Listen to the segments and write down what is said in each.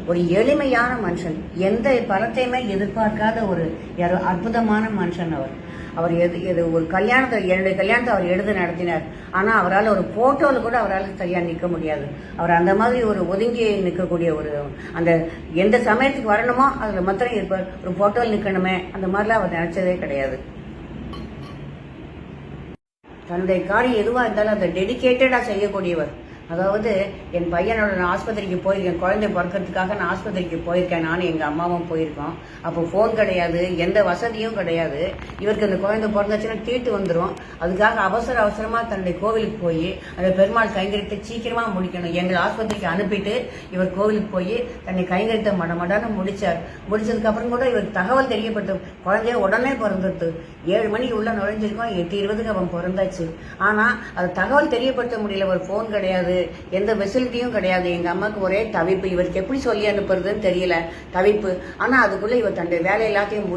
ஒரு எளிமையான மனுஷன், எந்த பலத்தையுமே எதிர்பார்க்காத ஒரு அற்புதமான மனுஷன் அவர். அவர் ஒரு கல்யாணத்தை, என்னுடைய கல்யாணத்தை அவர் எடுத்து நடத்தினார். ஆனால் அவரால் ஒரு போட்டோவில் கூட அவரால் சரியாக நிற்க முடியாது. அவர் அந்த மாதிரி ஒரு ஒதுங்கி நிற்கக்கூடிய ஒரு, அந்த எந்த சமயத்துக்கு வரணுமோ அதில் மாத்திரம் இருப்பார். ஒரு போட்டோவில் நிற்கணுமே அந்த மாதிரிலாம் அவர் நினைச்சதே கிடையாது. தன்னுடைய காரியம் எதுவாக இருந்தாலும் அதை டெடிக்கேட்டடாக செய்யக்கூடியவர். அதாவது என் பையனோட நான் ஆஸ்பத்திரிக்கு போயிருக்கேன், குழந்தை பிறக்கிறதுக்காக நான் ஆஸ்பத்திரிக்கு போயிருக்கேன், நானும் எங்கள் அம்மாவும் போயிருக்கோம். அப்போ ஃபோன் கிடையாது, எந்த வசதியும் கிடையாது. இவருக்கு அந்த குழந்தை பிறந்துச்சுன்னா தீட்டு வந்துடும். அதுக்காக அவசரமாக தன்னுடைய கோவிலுக்கு போய் அந்த பெருமாள் கைங்கரியத்தை சீக்கிரமாக முடிக்கணும். எங்கள் ஆஸ்பத்திரிக்கு அனுப்பிட்டு இவர் கோவிலுக்கு போய் தன்னை கைங்கரியத்தை மடமடான்னு முடிச்சார். முடிச்சதுக்கப்புறம் கூட இவருக்கு தகவல் தெரியப்பட்டு குழந்தைய உடனே பிறந்துடுது. 7 மணிக்கு உள்ள நுழைஞ்சிருக்கோம், 8:20 அவன் பிறந்தாச்சு. ஆனால் அது தகவல் தெரியப்படுத்த முடியல. ஒரு ஃபோன் கிடையாது, எந்த ஃபெசிலிட்டியும் கிடையாது. எங்க அம்மாவுக்கு ஒரே தவிப்பு, இவருக்கு எப்படி சொல்லி அனுப்புறதுன்னு தெரியல, தவிப்பு. ஆனா அதுக்குள்ள இவர் தன்னுடைய வேலை எல்லாத்தையும்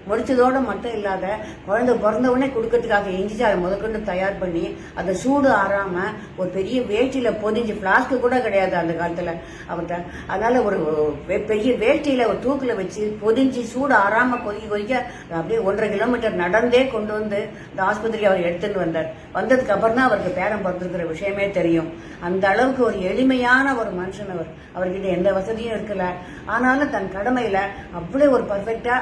முடிச்சதோட மட்டும் இல்லாத குழந்தை பிறந்தவுடனே கொடுக்கறதுக்காக இஞ்சி சாறு முதற்கொண்டு தயார் பண்ணி அதை சூடு ஆறாம ஒரு பெரிய வேஷ்டியில பொதிஞ்சு, பிளாஸ்க்கு கூட கிடையாது அந்த காலத்துல அவர்கிட்ட. அதனால ஒரு பெரிய வேஷ்டியில ஒரு தூக்குல வச்சு பொதிஞ்சு சூடு ஆறாம கொதிக்க அப்படியே 1.5 கிலோமீட்டர் நடந்தே கொண்டு வந்து இந்த ஆஸ்பத்திரி அவர் எடுத்துட்டு வந்தார். வந்ததுக்கு அப்புறம் தான் அவருக்கு பேரம் பிறந்திருக்கிற விஷயமே தெரியும். அந்த அளவுக்கு ஒரு எளிமையான ஒரு மனுஷன் அவர். அவர்கிட்ட எந்த வசதியும் இருக்கல, ஆனாலும் தன் கடமையில அவ்வளவு ஒரு பர்ஃபெக்டா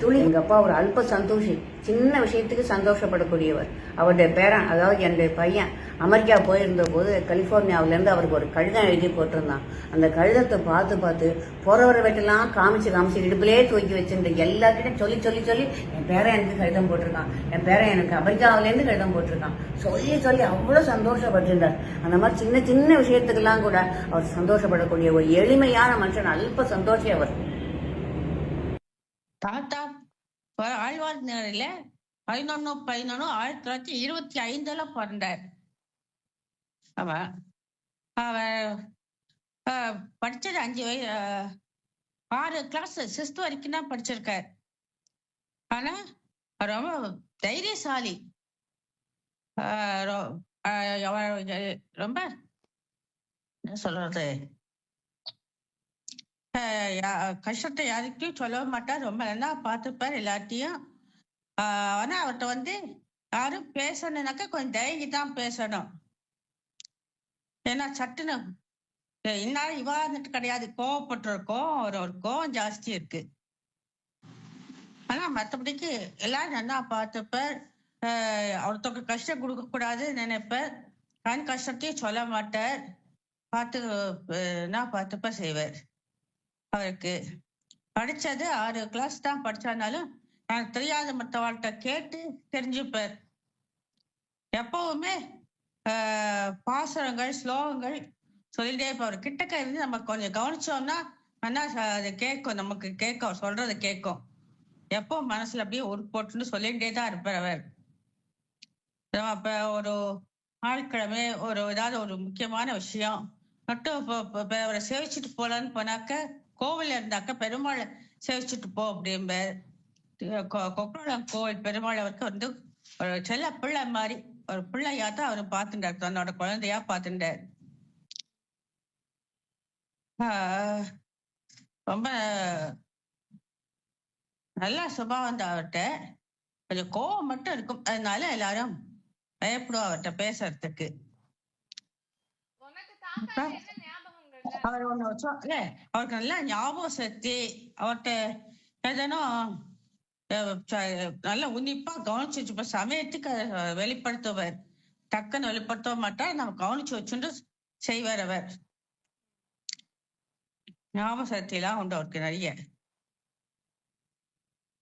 துளி. எங்க அப்பா ஒரு அல்ப சந்தோஷி, சின்ன விஷயத்துக்கு சந்தோஷப்படக்கூடியவர். அவருடைய பேரன், அதாவது என்னுடைய பையன் அமெரிக்கா போயிருந்த போது கலிபோர்னியாவிலேருந்து அவருக்கு ஒரு கடிதம் எழுதி போட்டிருந்தான். அந்த கடிதத்தை பார்த்து போறவரை வெட்டெல்லாம் காமிச்சு இடுப்பிலே தூக்கி வச்சிருந்த எல்லாத்தையும் சொல்லி என் பேரன் எனக்கு கடிதம் போட்டிருக்கான், என் பேரன் எனக்கு அமெரிக்காவிலேருந்து கடிதம் போட்டிருக்கான் சொல்லி அவ்வளோ சந்தோஷப்பட்டிருந்தார். அந்த மாதிரி சின்ன விஷயத்துக்கெல்லாம் கூட அவர் சந்தோஷப்படக்கூடிய ஒரு எளிமையான மனுஷன், அல்ப சந்தோஷி அவர். தாத்தா ஆழ்வார்ல 11/11/1925 பிறந்தார். அவன் படிச்சது 6 கிளாஸ் 6th வரைக்கும் தான் படிச்சிருக்கார். ஆனா ரொம்ப தைரியசாலி, ரொம்ப என்ன சொல்றது, கஷ்டத்தை யாருக்கும் சொல்ல மாட்டார், ரொம்ப நல்லா பார்த்துப்பார் எல்லாத்தையும். ஆனா அவர்கிட்ட யாரும் பேசணும்னாக்கா கொஞ்சம் தயங்கி தான் பேசணும். ஏன்னா சட்டுன்னு இன்னாலும் இவாந்துட்டு கிடையாது, கோவப்பட்டிருக்கோம், ஒரு கோவம் ஜாஸ்தி இருக்கு. ஆனா மற்றபடிக்கு எல்லாரும் நல்லா பார்த்துப்பார். ஒருத்தருக்கு கஷ்டம் கொடுக்க கூடாது நினைப்பார். கண் கஷ்டத்தையும் சொல்ல மாட்டார், பார்த்துப்ப செய்வார். அவருக்கு படிச்சது 6 கிளாஸ் தான் படிச்சானாலும் எனக்கு தெரியாத மற்றவாழ்கிட்ட கேட்டு தெரிஞ்சுப்பார். எப்பவுமே பாசுரங்கள் ஸ்லோகங்கள் சொல்லிட்டே இருப்பார். கிட்டக்க இருந்து நம்ம கொஞ்சம் கவனிச்சோம்னா அது கேட்கும், நமக்கு கேட்கும், சொல்றது கேட்கும். எப்போ மனசுல அப்படியே ஒரு போட்டுன்னு சொல்லிட்டே தான் இருப்பார் அவர். அப்ப ஒரு நாட்கிழமை ஏதாவது ஒரு முக்கியமான விஷயம் மட்டும் அவரை சேவிச்சுட்டு போலான்னு போனாக்க, கோவில் இருந்தாக்க பெருமாளை சேவிச்சுட்டு போ அப்படிம்ப. கொக்கோளம் கோவில் பெருமாள் அவருக்கு ஒரு செல்ல பிள்ளை மாதிரி, ஒரு பிள்ளையா தான் அவரு பார்த்துட்டார், தன்னோட குழந்தையா பார்த்துட்டார். ரொம்ப நல்ல சுபாவம் தான் அவர்கிட்ட. கொஞ்சம் கோவம் மட்டும் இருக்கும், அதனால எல்லாரும் பயப்படுவோம் அவர்கிட்ட பேசுறதுக்கு. அவர் அவருக்கு நல்ல ஞாபகம் சக்தி. அவர்கிட்ட ஏதனும் நல்ல உன்னிப்பா கவனிச்சு வச்சுப்ப, சமயத்துக்கு வெளிப்படுத்துவார். டக்குன்னு வெளிப்படுத்த மாட்டார், நம்ம கவனிச்சு வச்சுட்டு செய்வார். அவர் ஞாபக சக்தி எல்லாம் உண்டு அவருக்கு நிறைய.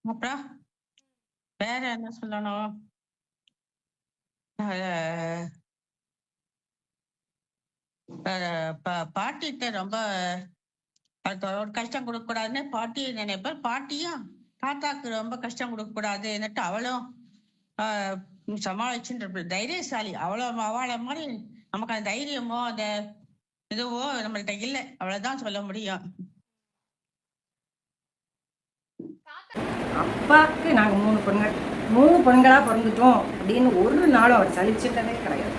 அப்புறம் வேற என்ன சொல்லணும், பாட்டிகிட்ட ரொம்ப ஒரு கஷ்டம் கொடுக்க கூடாதுன்னு பாட்டி நினைப்பார். பாட்டியும் தாத்தாக்கு ரொம்ப கஷ்டம் கொடுக்க கூடாதுன்னுட்டு அவளும் சமாளிச்சுட்டு தைரியசாலி. அவளை மாதிரி நமக்கு அந்த தைரியமோ அந்த இதுவோ நம்மள்ட்ட இல்லை, அவ்வளவுதான் சொல்ல முடியும். அப்பாவுக்கு நாங்க 3 பெண்களா பிறந்துட்டோம் அப்படின்னு ஒரு நாளும் அவர் சலிச்சிட்டதே கிடையாது.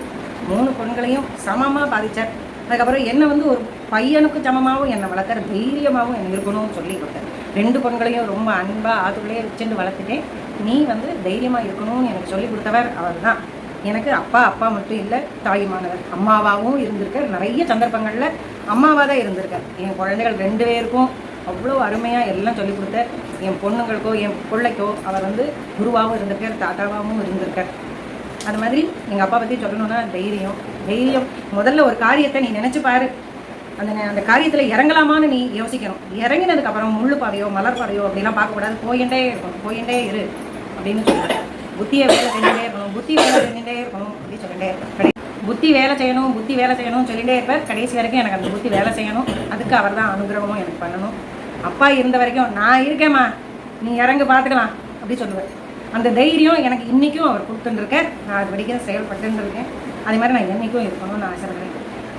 3 பெண்களையும் சமமா பாதிச்சார். அதுக்கப்புறம் என்ன ஒரு பையனுக்கு சமமாகவும் என்னை வளர்க்குற தைரியமாகவும் என்ன இருக்கணும்னு சொல்லி கொடுத்தேன். 2 பொண்களையும் ரொம்ப அன்பாக ஆத்துக்குள்ளேயே வச்சுட்டு வளர்த்துட்டேன். நீ வந்து தைரியமாக இருக்கணும்னு எனக்கு சொல்லி கொடுத்தவர் அவர் தான். எனக்கு அப்பா மட்டும் இல்லை, தாயுமானவர். அம்மாவாகவும் இருந்திருக்கார். நிறைய சந்தர்ப்பங்களில் அம்மாவாக தான் இருந்திருக்கார். என் குழந்தைகள் 2 பேருக்கும் அவ்வளோ அருமையாக எல்லாம் சொல்லிக் கொடுத்தார். என் பொண்ணுங்களுக்கோ என் பிள்ளைக்கோ அவர் வந்து குருவாகவும் இருந்திருக்கார், தாத்தாவாகவும் இருந்திருக்கார். அது மாதிரி எங்கள் அப்பா பற்றி சொல்லணும்னா தைரியம். முதல்ல ஒரு காரியத்தை நீ நினச்சி பாரு, அந்த காரியத்தில் இறங்கலாமான்னு நீ யோசிக்கணும். இறங்கினதுக்கப்புறம் முள்ளு பாதையோ மலர் பாதையோ அப்படிலாம் பார்க்கக்கூடாது. போயிட்டே இரு அப்படின்னு சொல்லுவேன். புத்தியை வேலை செஞ்சுட்டே இருக்கணும், அப்படின்னு சொல்லிட்டே இருப்பேன். புத்தி வேலை செய்யணும்னு சொல்லிகிட்டே இருப்பார். கடைசி வரைக்கும் எனக்கு அந்த புத்தி வேலை செய்யணும். அதுக்கு அவர் தான் அனுகிரகமும் எனக்கு பண்ணணும். அப்பா இருந்த வரைக்கும் நான் இருக்கேம்மா, நீ இறங்கு பார்த்துக்கலாம் அப்படி சொல்லுவேன். அந்த தைரியம் எனக்கு இன்றைக்கும் அவர் கொடுத்துட்டுருக்கேன். நான் அது வரைக்கும் செயல்பட்டுன்னு இருக்கேன். அதே மாதிரி நான் என்றைக்கும் இருக்கணும்னு ஆசைப்படுறேன்.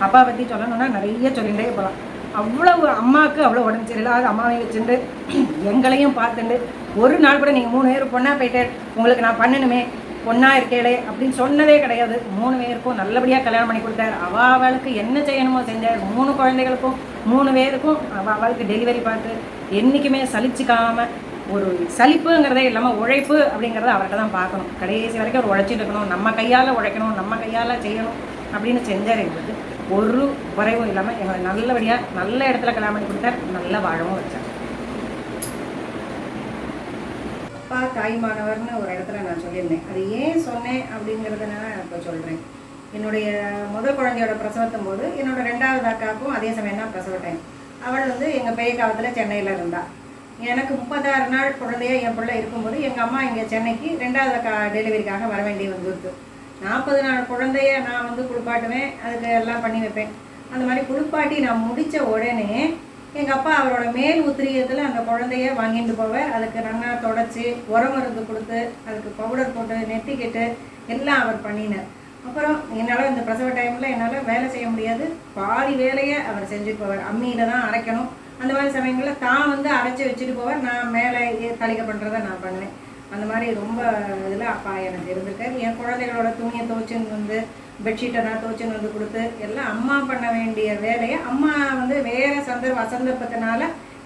அப்பா பற்றி சொல்லணும்னா நிறைய சொல்லிகிட்டே போகலாம். அவ்வளவு அம்மாவுக்கு அவ்வளோ உடம்பு சரியில்லாத அம்மாவை வச்சுட்டு எங்களையும் பார்த்துட்டு ஒரு நாள் கூட நீங்கள் 3 பேர் பொண்ணாக போயிட்டு உங்களுக்கு நான் பண்ணணுமே, பொண்ணா இருக்கேளே அப்படின்னு சொன்னதே கிடையாது. 3 பேருக்கும் நல்லபடியாக கல்யாணம் பண்ணி கொடுத்தார். அவளுக்கு என்ன செய்யணுமோ செஞ்சார். 3 குழந்தைகளுக்கும் 3 பேருக்கும் அவளுக்கு டெலிவரி பார்த்து என்றைக்குமே சலிச்சுக்காமல், ஒரு சலிப்புங்கிறதே இல்லாமல் உழைப்பு அப்படிங்கிறத அவர்கிட்ட தான் பார்க்கணும். கடைசி வரைக்கும் அவர் உழைச்சிட்டு இருக்கணும், நம்ம கையால் உழைக்கணும், நம்ம கையால் செய்யணும் அப்படின்னு செஞ்சார். எங்களுக்கு ஒரு குறைவும் இல்லாமல் எங்களை நல்லபடியாக நல்ல இடத்துல கல்யாணம் பண்ணி கொடுத்தார். நல்ல வாழவும் வச்சார். அப்பா தாய்மானவர்னு ஒரு இடத்துல நான் சொல்லியிருந்தேன். அது ஏன் சொன்னேன் அப்படிங்கிறத நான் இப்போ சொல்கிறேன். என்னுடைய முதல் குழந்தையோட பிரசவத்தும் போது என்னோட 2வது அக்காவுக்கும் அதே சமயம் தான் பிரசவ டைம். அவள் வந்து எங்கள் பெயக்காலத்தில் சென்னையில் இருந்தாள். எனக்கு 36 நாள் குழந்தைய என் பிள்ளை இருக்கும்போது எங்கள் அம்மா இங்கே சென்னைக்கு 2வது அக்கா டெலிவரிக்காக வர வேண்டி வந்துருக்கு. 40 நாள் குழந்தைய நான் வந்து குளிப்பாட்டுவேன், அதுக்கு எல்லாம் பண்ணி வைப்பேன். அந்த மாதிரி குளிப்பாட்டி நான் முடித்த உடனே எங்கள் அப்பா அவரோட மேல் உத்திரியத்தில் அந்த குழந்தைய வாங்கிட்டு போவேன். அதுக்கு நல்லா தொடச்சி உரமருந்து கொடுத்து அதுக்கு பவுடர் போட்டு நெட்டிக்கிட்டு எல்லாம் அவர் பண்ணினார். அப்புறம் என்னால் இந்த பிரசவ டைமில் என்னால் வேலை செய்ய முடியாது. பாதி வேலையை அவர் செஞ்சுட்டு போவார். அம்மியில் தான் அரைக்கணும். அந்த மாதிரி சமயங்களில் தான் வந்து அரைச்சி வச்சுட்டு போவார். நான் மேலே தளிக்க பண்ணுறதை நான் பண்ணுவேன். அந்த மாதிரி ரொம்ப இதில் அப்பா எனக்கு இருந்திருக்கார். என் குழந்தைகளோட துணியை துவைச்சுன்னு வந்து பெட்ஷீட்டை நான் துவைச்சுன்னு வந்து கொடுத்து எல்லாம் அம்மா பண்ண வேண்டிய வேலையை அம்மா வந்து வேறு சந்தர்ப்பத்தினால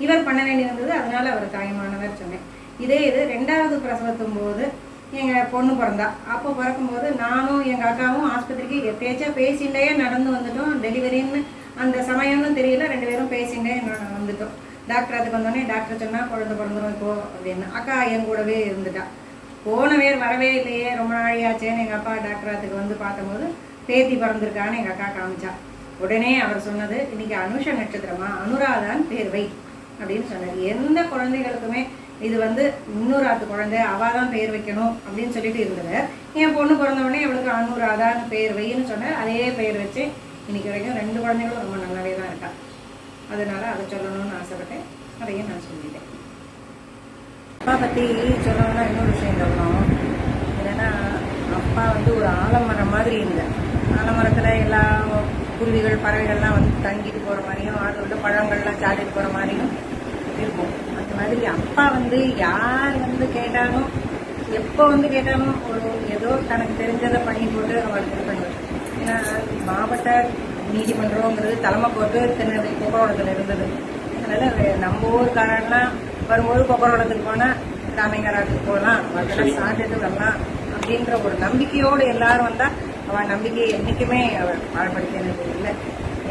இவர் பண்ண வேண்டியிருந்தது. அதனால அவர் தாய்மானவர் சொன்னேன். இது 2வது பிரசவத்தும் போது எங்கள் பொண்ணு பிறந்தா. அப்போ பிறக்கும்போது நானும் எங்கள் அக்காவும் ஆஸ்பத்திரிக்கு எப்பயாச்சும் பேசிகிட்டே நடந்து வந்துட்டோம். டெலிவரின்னு அந்த சமயம்னு தெரியல, 2 பேரும் பேசிகிட்டே வந்துட்டோம். டாக்டர் அதுக்கு வந்தோடனே டாக்டர் சொன்னால் குழந்தை பிறந்துடும் இப்போ அப்படின்னு. அக்கா என் கூடவே இருந்துட்டா. போன பேர் வரவே இல்லையே, ரொம்ப நாளையாச்சேன்னு எங்கள் அப்பா டாக்டர் அதுக்கு வந்து பார்த்தபோது பேத்தி பிறந்திருக்கான்னு எங்கள் அக்கா காமிச்சா. உடனே அவர் சொன்னது, இன்னைக்கு அனுஷ நட்சத்திரமா, அனுராதான் பேர் வை அப்படின்னு சொன்னார். எந்த குழந்தைகளுக்குமே இது வந்து இன்னொராத்து குழந்தை, அவள் தான் பேர் வைக்கணும் அப்படின்னு சொல்லிட்டு இருந்தது. என் பொண்ணு பிறந்த உடனே அவளுக்கு அனுராதான் பேர் வைன்னு சொன்னார். அதே பேர் வச்சு இன்னைக்கு வரைக்கும் 2 குழந்தைகளும் ரொம்ப நல்லாவே தான் இருக்கா. அதனால அதை சொல்லணும்னு ஆசைப்பட்டேன். அதையும் நான் சொல்லிட்டேன். அப்பா பற்றி சொல்லணும்னா இன்னொரு விஷயம் சொல்லணும். என்னென்னா அப்பா வந்து ஒரு ஆலமரம் மாதிரி இருந்தார். ஆலமரத்தில் எல்லா குருவிகள் பறவைகள்லாம் வந்து தங்கிட்டு போகிற மாதிரியும் அது உள்ள பழங்கள்லாம் சாட்டிட்டு போகிற மாதிரியும் இருக்கும். அந்த மாதிரி அப்பா வந்து யார் வந்து கேட்டாலும் எப்போ வந்து கேட்டாலும் ஒரு ஏதோ தனக்கு தெரிஞ்சதை பண்ணி போட்டு அவளுக்கு இது பண்ணுவார். ஏன்னா மாவட்ட நீதிமன்றங்கிறது தலைமை கோர்ட்டு திருநெல்வேலி கொக்கரோளத்தில் இருந்தது. அதனால் நம்ம ஊருக்காரெல்லாம் வரும்போது கொக்கரோளத்துக்கு போனால் ராமேங்கராத்துக்கு போகலாம், அதெல்லாம் சாப்பிட்டுட்டு வரலாம் அப்படின்ற ஒரு நம்பிக்கையோடு எல்லாரும் வந்தால் அவள் நம்பிக்கையை என்றைக்குமே அவள் பாழ்படுத்தினது இல்லை.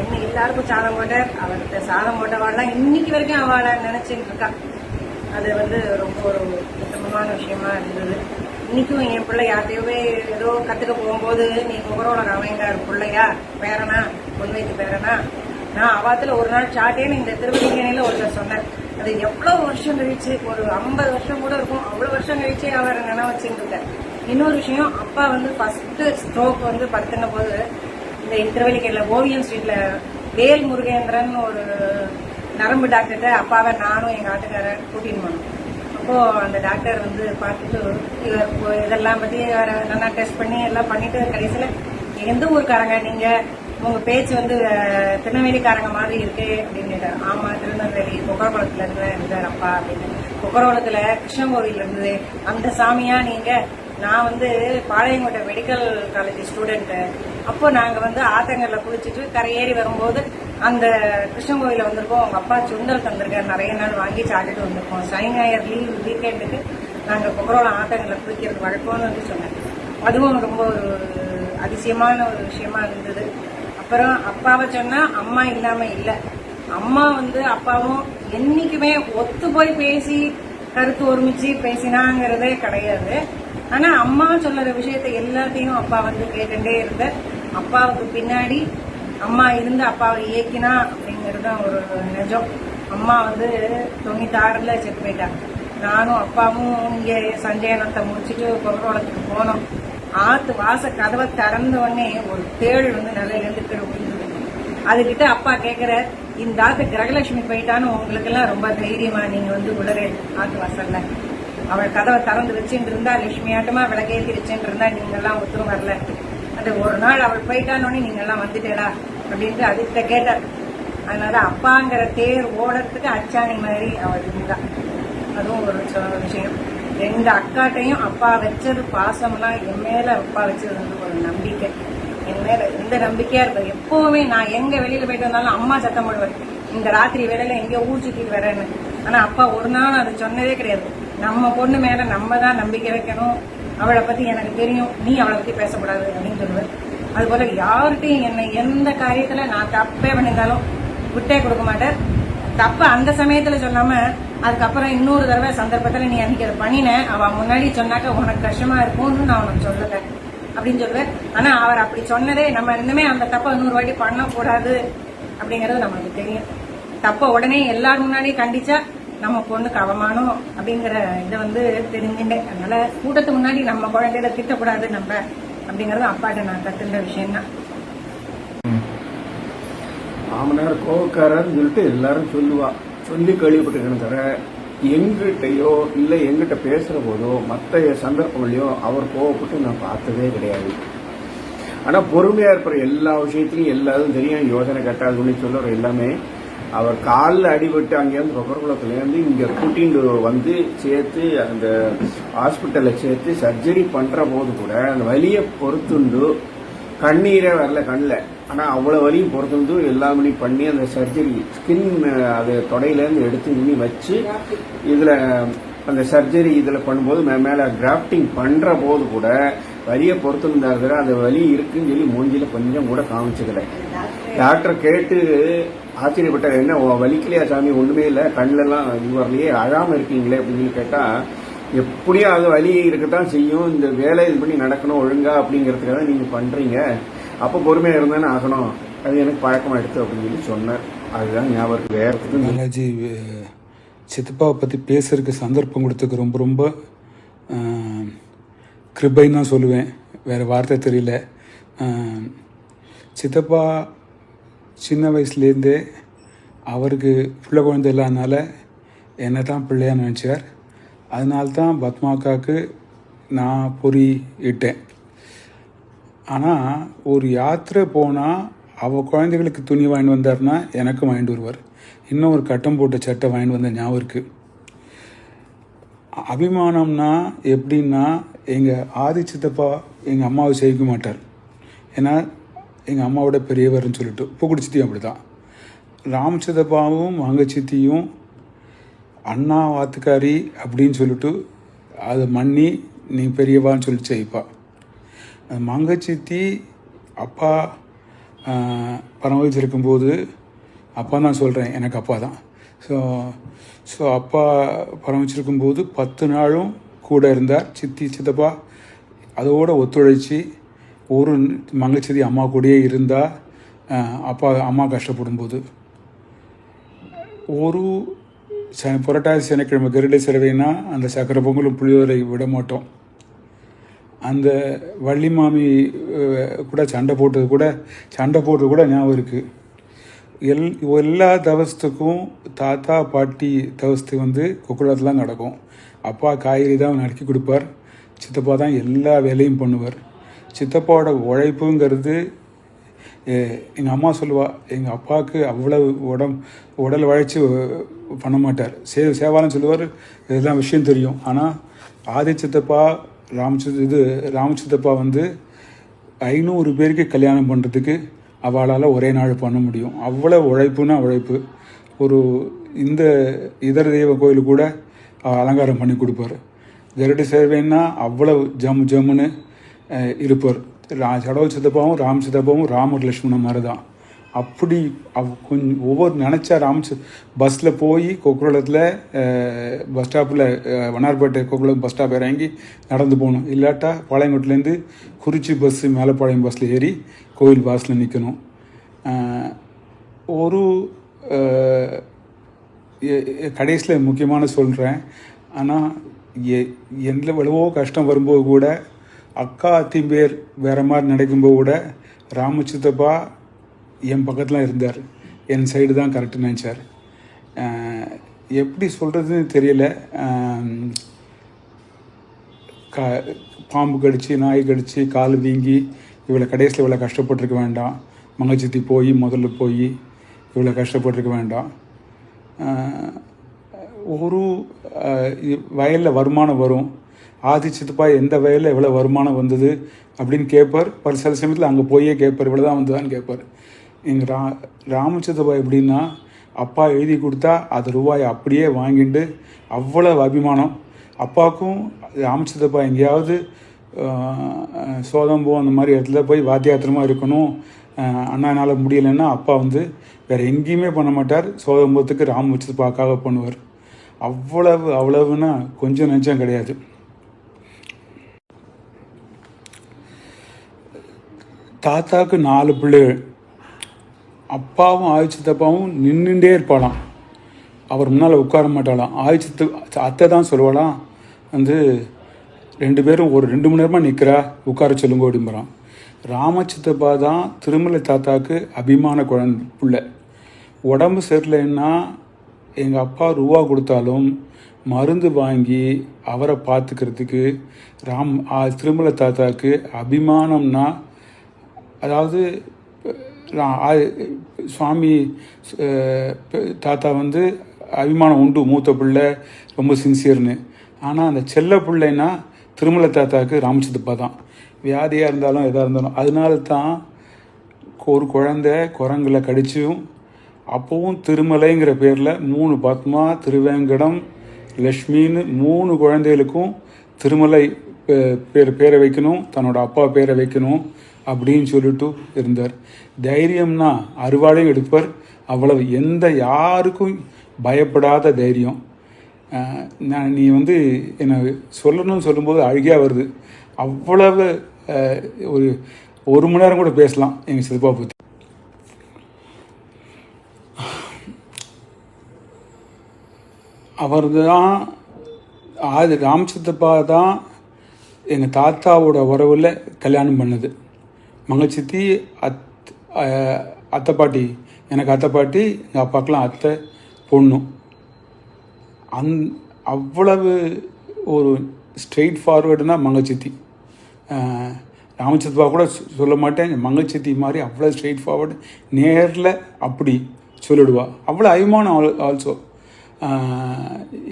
என்ன எல்லாருக்கும் சாதம் போட்டார். அவர்கிட்ட சாதம் போட்டவாள்லாம் இன்னைக்கு வரைக்கும் அவளை நினைச்சிட்டு இருக்கா. அது வந்து ரொம்ப ஒரு உத்தமமான விஷயமா இருந்தது. இன்னைக்கும் என் பிள்ளை யார்ட்டையவே ஏதோ கற்றுக்க போகும்போது, நீ கொக்கரோள ராமேங்கார் பிள்ளையா, பேரனா, பொன்வைத்து பேரனா, நான் அவாத்துல ஒரு நாள் சாட்டேன்னு இந்த திருவள்ளிக்கேணியில் ஒருத்தர் சொன்னேன். அது எவ்வளோ வருஷம் கழிச்சு, ஒரு 50 வருஷம் கூட இருக்கும், அவ்வளோ வருஷம் கழிச்சு அவர் நினைவு வச்சுருக்கார். இன்னொரு விஷயம், அப்பா வந்து ஃபர்ஸ்ட் ஸ்ட்ரோக் வந்து படுத்தின போது இந்த திருவள்ளிக்கேணியில் ஓவியம் ஸ்ட்ரீட்ல வேல் முருகேந்திரன் ஒரு நரம்பு டாக்டர்கிட்ட அப்பாவை நானும் எங்கள் ஆட்டுக்காரர் கூட்டின்னு போனோம். அப்போது அந்த டாக்டர் வந்து பார்த்துட்டு இவர் இதெல்லாம் பற்றி நல்லா டெஸ்ட் பண்ணி எல்லாம் பண்ணிட்டு கடைசியில் எந்த ஊருக்காரங்க நீங்கள், உங்கள் பேச்சு வந்து திருநெல்வேலிக்காரங்க மாதிரி இருக்கு அப்படின்னு கேட்டார். ஆமாம், திருநெல்வேலி கொக்கரகுளத்துல இருந்தார் அப்பா அப்படின்னு. கொக்கரகுளத்தில் கிருஷ்ணன் கோவில் இருந்தது, அந்த சாமியா நீங்கள் நான் வந்து பாளையங்கோட்டை மெடிக்கல் காலேஜ் ஸ்டூடெண்ட்டு. அப்போ நாங்கள் வந்து ஆத்தங்கரில் குளிச்சுட்டு கரையேறி வரும்போது அந்த கிருஷ்ணன் கோயிலில் வந்திருக்கோம். அவங்க அப்பா சுண்டல் தந்திருக்காரு, நிறைய நாள் வாங்கி சாப்பிட்டுட்டு வந்திருக்கோம். சனி ஞாயிறு லீவ் வீக்கெண்டுக்கு நாங்கள் குமரோளம் ஆத்தங்கரில் குளிக்கிறது வழக்கம்னு வந்து சொன்னேன். அதுவும் ரொம்ப ஒரு அதிசயமான ஒரு விஷயமா இருந்தது. அப்புறம் அப்பாவை சொன்னா அம்மா இல்லாம இல்லை. அம்மா வந்து அப்பாவும் என்னைக்குமே ஒத்து போய் பேசி கருத்து ஒருமிச்சு பேசினாங்கிறதே கிடையாது. ஆனா அம்மா சொல்லுற விஷயத்த எல்லாத்தையும் அப்பா வந்து கேட்டுட்டே இருந்த. அப்பாவுக்கு பின்னாடி அம்மா இருந்து அப்பாவை இயக்கினா அப்படிங்கிறது ஒரு நிஜம். அம்மா வந்து 96ல செத்து போயிட்டாங்க. நானும் அப்பாவும் இங்கே சஞ்சயனத்தை முடிச்சுட்டு குமரோளத்துக்கு போனோம். ஆத்து வாச கதவை திறந்த உடனே ஒரு தேள் வந்து நிலையிலேருந்து கீழே விழுந்தது. அதுகிட்ட அப்பா கேட்கிற, இந்த ஆத்து கிரகலட்சுமி போயிட்டான்னு உங்களுக்கு எல்லாம் ரொம்ப தைரியமா நீங்க வந்து விடுற ஆத்து வாசல்ல? அவள் கதவை திறந்து வச்சுட்டு இருந்தா, லட்சுமி ஆட்டமா விளக்கேற்றி வச்சுட்டு இருந்தா நீங்க எல்லாம் ஒத்துரும் வரல. அது ஒரு நாள் அவள் போயிட்டானோடனே நீங்க எல்லாம் வந்துட்டேடா அப்படின்ட்டு அதுகிட்ட கேட்டார். அதனால அப்பாங்கிற தேர் ஓடறதுக்கு அச்சாணி மாதிரி அவள் இருந்தா. அதுவும் ஒரு விஷயம். 2 அக்காட்டையும் அப்பா வச்சது பாசம்லாம் என் மேல அப்பா வச்சது வந்து ஒரு நம்பிக்கை. என் மேல எந்த நம்பிக்கையா இருக்கும். எப்பவுமே நான் எங்க வெளியில போயிட்டு வந்தாலும் அம்மா சத்தம் போடுவேன், இந்த ராத்திரி வேலையில எங்கேயோ ஊர் சுத்திட்டு வரேன்னு. ஆனா அப்பா ஒரு நாள் அது சொன்னதே கிடையாது. நம்ம பொண்ணு மேல நம்ம தான் நம்பிக்கை வைக்கணும், அவளை பத்தி எனக்கு தெரியும், நீ அவளை பத்தி பேசக்கூடாது அப்படின்னு சொல்லுவேன். அது போல யார்கிட்டையும் என்னை எந்த காரியத்துல நான் தப்பே பண்ணியிருந்தாலும் விட்டே கொடுக்க மாட்டேன். தப்பு அந்த சமயத்துல சொல்லாம அதுக்கப்புறம் இன்னொரு தடவை சந்தர்ப்பத்துல நீ அன்னைக்கு அதை பண்ணின, அவ முன்னாடி சொன்னாக்க உனக்கு கஷ்டமா இருக்கும்னு நான் உனக்கு சொல்லல அப்படின்னு சொல்லுவேன். ஆனா அவர் அப்படி சொன்னதே நம்ம இன்னுமே அந்த தப்பை 100 வாட்டி பண்ணக்கூடாது அப்படிங்கறது நமக்கு தெரியும். தப்ப உடனே எல்லாரும் முன்னாடி கண்டிச்சா நம்ம பொண்ணுக்கு அவமானம் அப்படிங்கிற இதை வந்து தெரிஞ்சுட்டேன். அதனால கூட்டத்துக்கு முன்னாடி நம்ம குழந்தையில திட்டக்கூடாது நம்ம அப்படிங்கறது அப்பாட்ட நான் கத்துக்கிற விஷயம் தான். மாமனார் கோவக்காரன்னு சொல்லிட்டு எல்லாரும் சொல்லி கேள்விப்பட்டிருக்கேன்னு தவிர எங்கிட்டயோ இல்லை எங்கிட்ட பேசுற போதோ மற்ற சந்தர்ப்பங்களையோ அவர் கோவப்பட்டு நான் பார்த்ததே கிடையாது. ஆனா பொறுமையா இருக்கிற எல்லா விஷயத்திலையும் எல்லாரும் தெரியும். யோசனை கட்டாதுன்னு சொல்லுற எல்லாமே அவர் காலில் அடிபட்டு அங்கேருந்து கொக்கரகுளத்துலேருந்து இங்கே கூட்டிட்டு வந்து சேர்த்து அந்த ஹாஸ்பிட்டலில் சேர்த்து சர்ஜரி பண்ணுற போது கூட அந்த வலியை பொறுத்துண்டு கண்ணீரே வரல கண்ணில். ஆனால் அவ்வளோ வலியும் பொறுத்துண்டு எல்லாமே பண்ணி அந்த சர்ஜரி ஸ்கின் அது தொடையிலேருந்து எடுத்து இன்னி வச்சு இதில் அந்த சர்ஜரி இதில் பண்ணும்போது மேலே கிராஃப்டிங் பண்ணுற போது கூட வலியை பொறுத்துருந்தாரு. அந்த வலி இருக்குன்னு சொல்லி மூஞ்சியில் கொஞ்சம் கூட காமிச்சதில்லை. டாக்டர் கேட்டு ஆச்சரியப்பட்டார், என்ன வலிக்கலையா சாமி? ஒன்றுமே இல்லை, கண்ணிலெல்லாம் இது வரலையே, அழாமல் இருக்கீங்களே அப்படின்னு சொல்லி கேட்டால், எப்படியும் அது வலி இருக்கத்தான் செய்யும், இந்த வேலை இது பண்ணி நடக்கணும் ஒழுங்கா அப்படிங்கிறதுக்காக நீங்கள் பண்ணுறீங்க, அப்போ பொறுமையாக இருந்தானே ஆகணும், அது எனக்கு பழக்கமாக எடுத்து அப்படின்னு சொல்லி சொன்னார். அதுதான் ஞாபகம். வேறு பாலாஜி சித்தப்பாவை பற்றி பேசுறதுக்கு சந்தர்ப்பம் கொடுத்துக்கு ரொம்ப ரொம்ப கிருபைன்னு தான் சொல்லுவேன், வேறு வார்த்தை தெரியல. சித்தப்பா சின்ன வயசுலேருந்தே அவருக்கு பிள்ளை குழந்தை இல்லாதனால என்னை தான் பிள்ளையாக நினச்சார். அதனால்தான் பத்மாக்காவுக்கு நான் பொறி இட்டேன். ஆனால் ஒரு யாத்திரை போனால் அவள் குழந்தைகளுக்கு துணி வாங்கிட்டு வந்தார்னா எனக்கும் வாங்கிட்டு வருவார். இன்னும் ஒரு கட்டம் போட்ட சட்டை வாங்கிட்டு வந்த ஞாபகம் இருக்குது. அபிமானம்னா எப்படின்னா, எங்கள் ஆதி சித்தப்பா எங்கள் அம்மாவை செய்ய மாட்டார், ஏன்னா எங்கள் அம்மாவோட பெரியவர்னு சொல்லிட்டு. பூக்குடிச்சித்தியும் அப்படி தான். ராமசித்தப்பாவும் மங்கச்சித்தியும் அண்ணா வாத்துக்காரி அப்படின்னு சொல்லிட்டு அதை மண்ணி நீ பெரியவான்னு சொல்லிட்டு செய்ப்பா. மங்கச்சித்தி அப்பா பரமளிச்சிருக்கும்போது, அப்பா தான் சொல்கிறேன், எனக்கு அப்பா தான். ஸோ அப்பா பரமளிச்சிருக்கும்போது 10 நாளும் கூட இருந்தார். சித்தப்பா அதோடு ஒத்துழைச்சி ஒரு மங்கச்சித்தி அம்மா கூடயே இருந்தால் அம்மா கஷ்டப்படும்போது ஒரு புரட்டாசி சனிக்கிழமை கருடை செலவைனா அந்த சக்கரை பொங்கலும் புளியோரை விட மாட்டோம். அந்த வள்ளி மாமி கூட சண்டை போட்டது கூட ஞாபகம் இருக்குது. எல்லா தவசத்துக்கும் தாத்தா பாட்டி தவசத்துக்கு வந்து கொக்குளத்துலாம் நடக்கும். அப்பா காய்கறி தான் நறுக்கி கொடுப்பார், சித்தப்பா தான் எல்லா வேலையும் பண்ணுவார். சித்தப்பாவோட உழைப்புங்கிறது எங்கள் அம்மா சொல்லுவாள், எங்கள் அப்பாவுக்கு அவ்வளவு உடல் உழைச்சி பண்ண மாட்டார், சேவாலும் சொல்லுவார், இதெல்லாம் விஷயம் தெரியும். ஆனால் ஆதி சித்தப்பா ராமசித்தப்பா வந்து 500 பேருக்கு கல்யாணம் பண்ணுறதுக்கு அவளால் ஒரே நாள் பண்ண முடியும். அவ்வளோ உழைப்புனா உழைப்பு. இந்த இதர தெய்வ கோயில் கூட அலங்காரம் பண்ணி கொடுப்பார். கருட சேவைன்னா அவ்வளோ ஜம்முன்னு இருப்பார். கடவுள் சித்தப்பாவும் ராம் சித்தப்பாவும் ராமர் லட்சுமணன் மாதிரி தான். அப்படி கொஞ்சம் ஒவ்வொரு நினச்சா பஸ்ஸில் போய் கொக்குளத்தில் பஸ் ஸ்டாப்பில் வண்ணார்பேட்டை கொக்குளம் பஸ் ஸ்டாப் இறங்கி நடந்து போகணும். இல்லாட்டா பாளையங்கோட்டிலேருந்து குறிச்சி பஸ்ஸு மேலப்பாளையம் பஸ்ஸில் ஏறி கோவில் வாசலில் நிற்கணும். கடைசியில் முக்கியமான சொல்கிறேன். ஆனால் எவ்வளவோ கஷ்டம் வரும்போது கூட அக்கா அத்திம்பேர் வேறு மாதிரி நடக்கும்போது கூட ராமசித்தப்பா என் பக்கத்தில் இருந்தார். என் சைடு தான் கரெக்டு நினச்சார். எப்படி சொல்கிறதுன்னு தெரியல. பாம்பு கடிச்சு நாய் கடிச்சு கால் வீங்கி கடைசியில் இவ்வளோ கஷ்டப்பட்டிருக்க வேண்டாம். மங்கச்சித்தி முதல்ல போய் இவ்வளோ கஷ்டப்பட்டிருக்க வேண்டாம். வயலில் வருமானம் வரும். சித்தப்பா எந்த வயலில் எவ்வளோ வருமானம் வந்தது அப்படின்னு கேட்பார். சில சமயத்தில் அங்கே போயே கேட்பார், இவ்வளோ தான் வந்ததான்னு கேட்பார். எங்கள் ராமசித்தப்பா எப்படின்னா, அப்பா எழுதி கொடுத்தா அது ரூபாயை அப்படியே வாங்கிட்டு அவ்வளோ அபிமானம். அப்பாவுக்கும் ராமசித்தப்பா எங்கேயாவது சோதம்போ அந்த மாதிரி இடத்துல போய் வாத்தியாத்திரமாக இருக்கணும், அண்ணானால் முடியலைன்னா அப்பா வந்து வேறு எங்கேயுமே பண்ண மாட்டார். சோதம்பத்துக்கு ராமசித்தப்பாக்காக பண்ணுவார். அவ்வளவுன்னா கொஞ்சம் நெஞ்சம் கிடையாது. தாத்தாவுக்கு 4 பிள்ளைகள். அப்பாவும் சித்தப்பாவும் நின்றுட்டே இருப்பாளாம். அவர் முன்னால் உட்கார மாட்டாளாம். அத்தை தான் சொல்லுவாளாம், வந்து 2 பேரும் ஒரு 2 மணி நேரமாக நிற்கிறா, உட்கார சொல்லுங்க அப்படிம்பறான். ராமசித்தப்பா தான் திருமலை தாத்தாவுக்கு அபிமான பிள்ளை. உடம்பு சரியில்லைன்னா எங்கள் அப்பா ரூபா கொடுத்தாலும் மருந்து வாங்கி அவரை பார்த்துக்கிறதுக்கு திருமலை தாத்தாவுக்கு அபிமானம்னா, அதாவது சுவாமி தாத்தா வந்து அபிமானம் உண்டு, மூத்த பிள்ளை ரொம்ப சின்சியர்னு. ஆனால் அந்த செல்ல பிள்ளைன்னா திருமலை தாத்தாவுக்கு ராமசித்தப்பா தான். வியாதியாக இருந்தாலும் எதாக இருந்தாலும். அதனால தான் ஒரு குழந்தை குரங்கில் கடிச்சும் அப்போவும் திருமலைங்கிற பேரில் 3 பத்மா, திருவேங்கடம், லக்ஷ்மின்னு 3 குழந்தைகளுக்கும் திருமலை பேரை வைக்கணும், தன்னோட அப்பா பேரை வைக்கணும் அப்படின்னு சொல்லிட்டு இருந்தார். தைரியம்னா அருவாளையும் எடுப்பார். அவ்வளவு யாருக்கும் பயப்படாத தைரியம். நீ வந்து என்னை சொல்லணும்னு சொல்லும்போது அழுகையாக வருது. அவ்வளவு ஒரு மணி நேரம் கூட பேசலாம் எங்கள் சித்தப்பா பற்றி. அவர் தான் ராமசித்தப்பா தான் எங்கள் தாத்தாவோட உறவில் கல்யாணம் பண்ணது. மங்கச்சித்தி அத்தை பாட்டி, எனக்கு அத்தை பாட்டி, எங்கள் அப்பாக்கெலாம் அத்தை பொண்ணும். அவ்வளவு ஒரு ஸ்ட்ரெயிட் ஃபார்வேர்டுனா மங்கச்சித்தி. ராமசித்தப்பா கூட சொல்ல மாட்டேன், மங்கச்சித்தி மாதிரி அவ்வளோ ஸ்ட்ரெயிட் ஃபார்வர்டு, நேரில் அப்படி சொல்லிடுவா. அவ்வளோ அபிமானம் ஆல்சோ.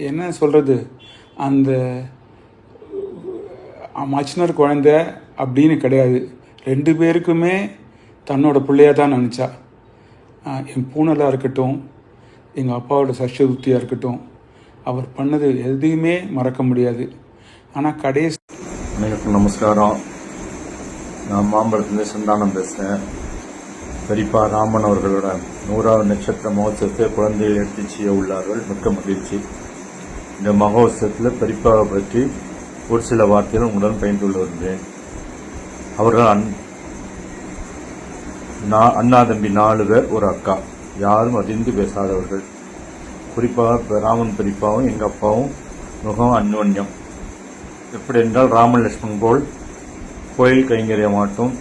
என்ன சொல்கிறது, அந்த மச்சினர் குழந்தை அப்படின்னு கிடையாது. 2 பேருக்குமே தன்னோட பிள்ளையாக தான் நினச்சா. என் பூனலாக இருக்கட்டும், எங்கள் அப்பாவோட சஷ்யதுத்தியாக இருக்கட்டும், அவர் பண்ணது எதையுமே மறக்க முடியாது. ஆனால் கடைசி அனைவருக்கும் நமஸ்காரம். நான் மாம்பழத்துலேருந்து சந்தானம் பேசுகிறேன். பெரியப்பா ராமன் அவர்களோட 100வது நட்சத்திர மகோத்சவத்தை குழந்தைகள் எடுத்து செய்ய உள்ளார்கள். மிக்க மகிழ்ச்சி. இந்த மகோத்சவத்தில் பெரியப்பாவை பற்றி ஒரு சில வார்த்தைகள் உங்களுடன் பகிர்ந்து வருகிறேன். அவர்கள் அண்ணா தம்பி 4 பேர், ஒரு அக்கா. யாரும் அறிந்து பேசாதவர்கள். குறிப்பாக ராமன் பெரியப்பாவும் எங்கள் அப்பாவும் மிகவும் அந்யோன்யம். எப்படி என்றால் ராமன் லட்சுமணன் போல் கோயில் கைங்கரியமாகட்டும்,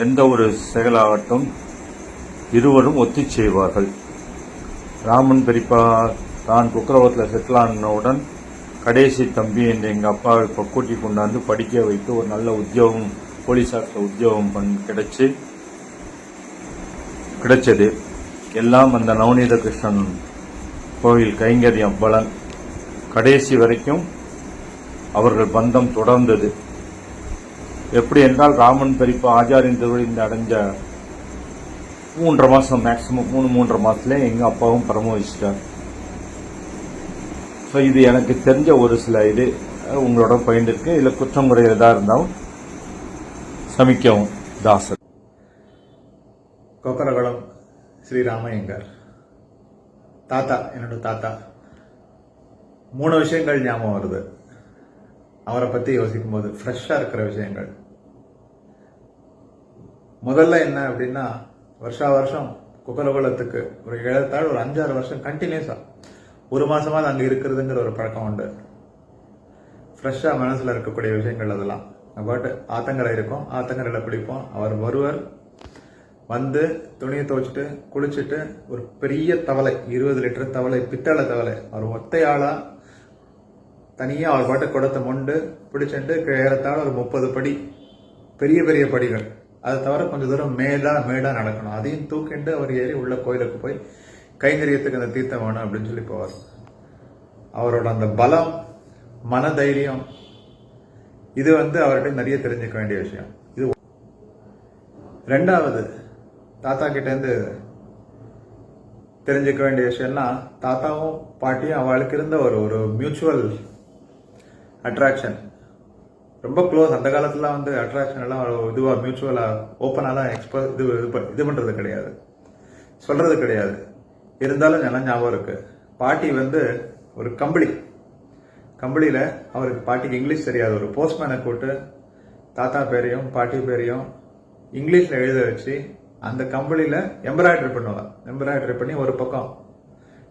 எந்த ஒரு செயலாகட்டும் இருவரும் ஒத்தி செய்வார்கள். ராமன் பெரியப்பா தான் குக்கரவத்தில் செட்டில் ஆனவுடன் கடைசி தம்பி என்று எங்கள் அப்பாவை இப்போ கூட்டி கொண்டாந்து படிக்க வைத்து ஒரு நல்ல உத்தியோகம், போலீஸார்ட்ட உத்தியோகம் கிடைச்சது. எல்லாம் அந்த நவநீத கிருஷ்ணன் கோவில் கைங்கரியம் பலன். கடைசி வரைக்கும் அவர்கள் பந்தம் தொடர்ந்தது. எப்படி என்றால் ராமன் பெரியப்பா ஆச்சாரியன் திருவடி அடைஞ்ச 3.5 மாசம், மேக்சிமம் 3.5 மாசத்துல எங்க அப்பாவும் பரமவசிச்சிட்டார். ஸோ இது எனக்கு தெரிஞ்ச ஒரு சில இது உங்களோட பயின்றிருக்கு. இதுல குற்றம் முறை எதா இருந்தாலும் சமிக்கவும். தாசர். கொக்கரகுளம் ஸ்ரீராமையங்கார் தாத்தா, என்னோட தாத்தா. 3 விஷயங்கள் ஞாபகம் வருது அவரை பத்தி யோசிக்கும் போது, ஃப்ரெஷ்ஷா இருக்கிற விஷயங்கள். முதல்ல என்ன அப்படின்னா, வருஷா வருஷம் கொக்கரகுளத்துக்கு ஒரு ஏறத்தாழ ஒரு 5-6 வருஷம் கண்டினியூஸா 1 மாசமா அங்க இருக்கிறதுங்கிற ஒரு பழக்கம் உண்டு. ஃப்ரெஷ்ஷா மனசுல இருக்கக்கூடிய விஷயங்கள் அதெல்லாம். பட் ஆத்தங்கரை இருக்கும், ஆத்தங்கரையில குளிப்போம். அவர் வருவர், வந்து துணியை துவைச்சிட்டு குளிச்சுட்டு ஒரு பெரிய தவளை, 20 லிட்டர் தவளை, பித்தளை தவளை, அவர் ஒத்தையாளா தனியா அவர் பாட்டு குடத்தை மொண்டு பிடிச்சிட்டு ஏறத்தாழ ஒரு 30 படி, பெரிய பெரிய படிகள். அதை தவிர கொஞ்சம் தூரம் மேடா நடக்கணும். அதையும் தூக்கிண்டு அவர் ஏறி உள்ள கோயிலுக்கு போய் கைங்கரியத்துக்கு அந்த தீர்த்தம் வேணும் அப்படின்னு சொல்லி போவார். அவரோட அந்த பலம், மனதைரியம், இது அவர்கிட்ட நிறைய தெரிஞ்சுக்க வேண்டிய விஷயம். இது 2வது தாத்தா கிட்ட இருந்து தெரிஞ்சுக்க வேண்டிய விஷயம்னா, தாத்தாவும் பாட்டியும் அவளுக்கு இருந்த ஒரு மியூச்சுவல் அட்ராக்ஷன், ரொம்ப க்ளோஸ். அந்த காலத்துல அட்ராக்ஷன் எல்லாம் இதுவா மியூச்சுவலா ஓப்பனாலாம் இது பண்றது கிடையாது, சொல்றது கிடையாது. இருந்தாலும் நல்லா ஞாபகம் இருக்கு. பாட்டி ஒரு கம்பளியில அவருக்கு, பாட்டிக்கு இங்கிலீஷ் தெரியாது, ஒரு போஸ்ட்மேனை கூட்டு தாத்தா பேரையும் பாட்டி பேரையும் இங்கிலீஷ்ல எழுத வச்சு அந்த கம்பளியில எம்ப்ராய்டரி பண்ணுவாங்க. எம்ப்ராய்டரி பண்ணி ஒரு பக்கம்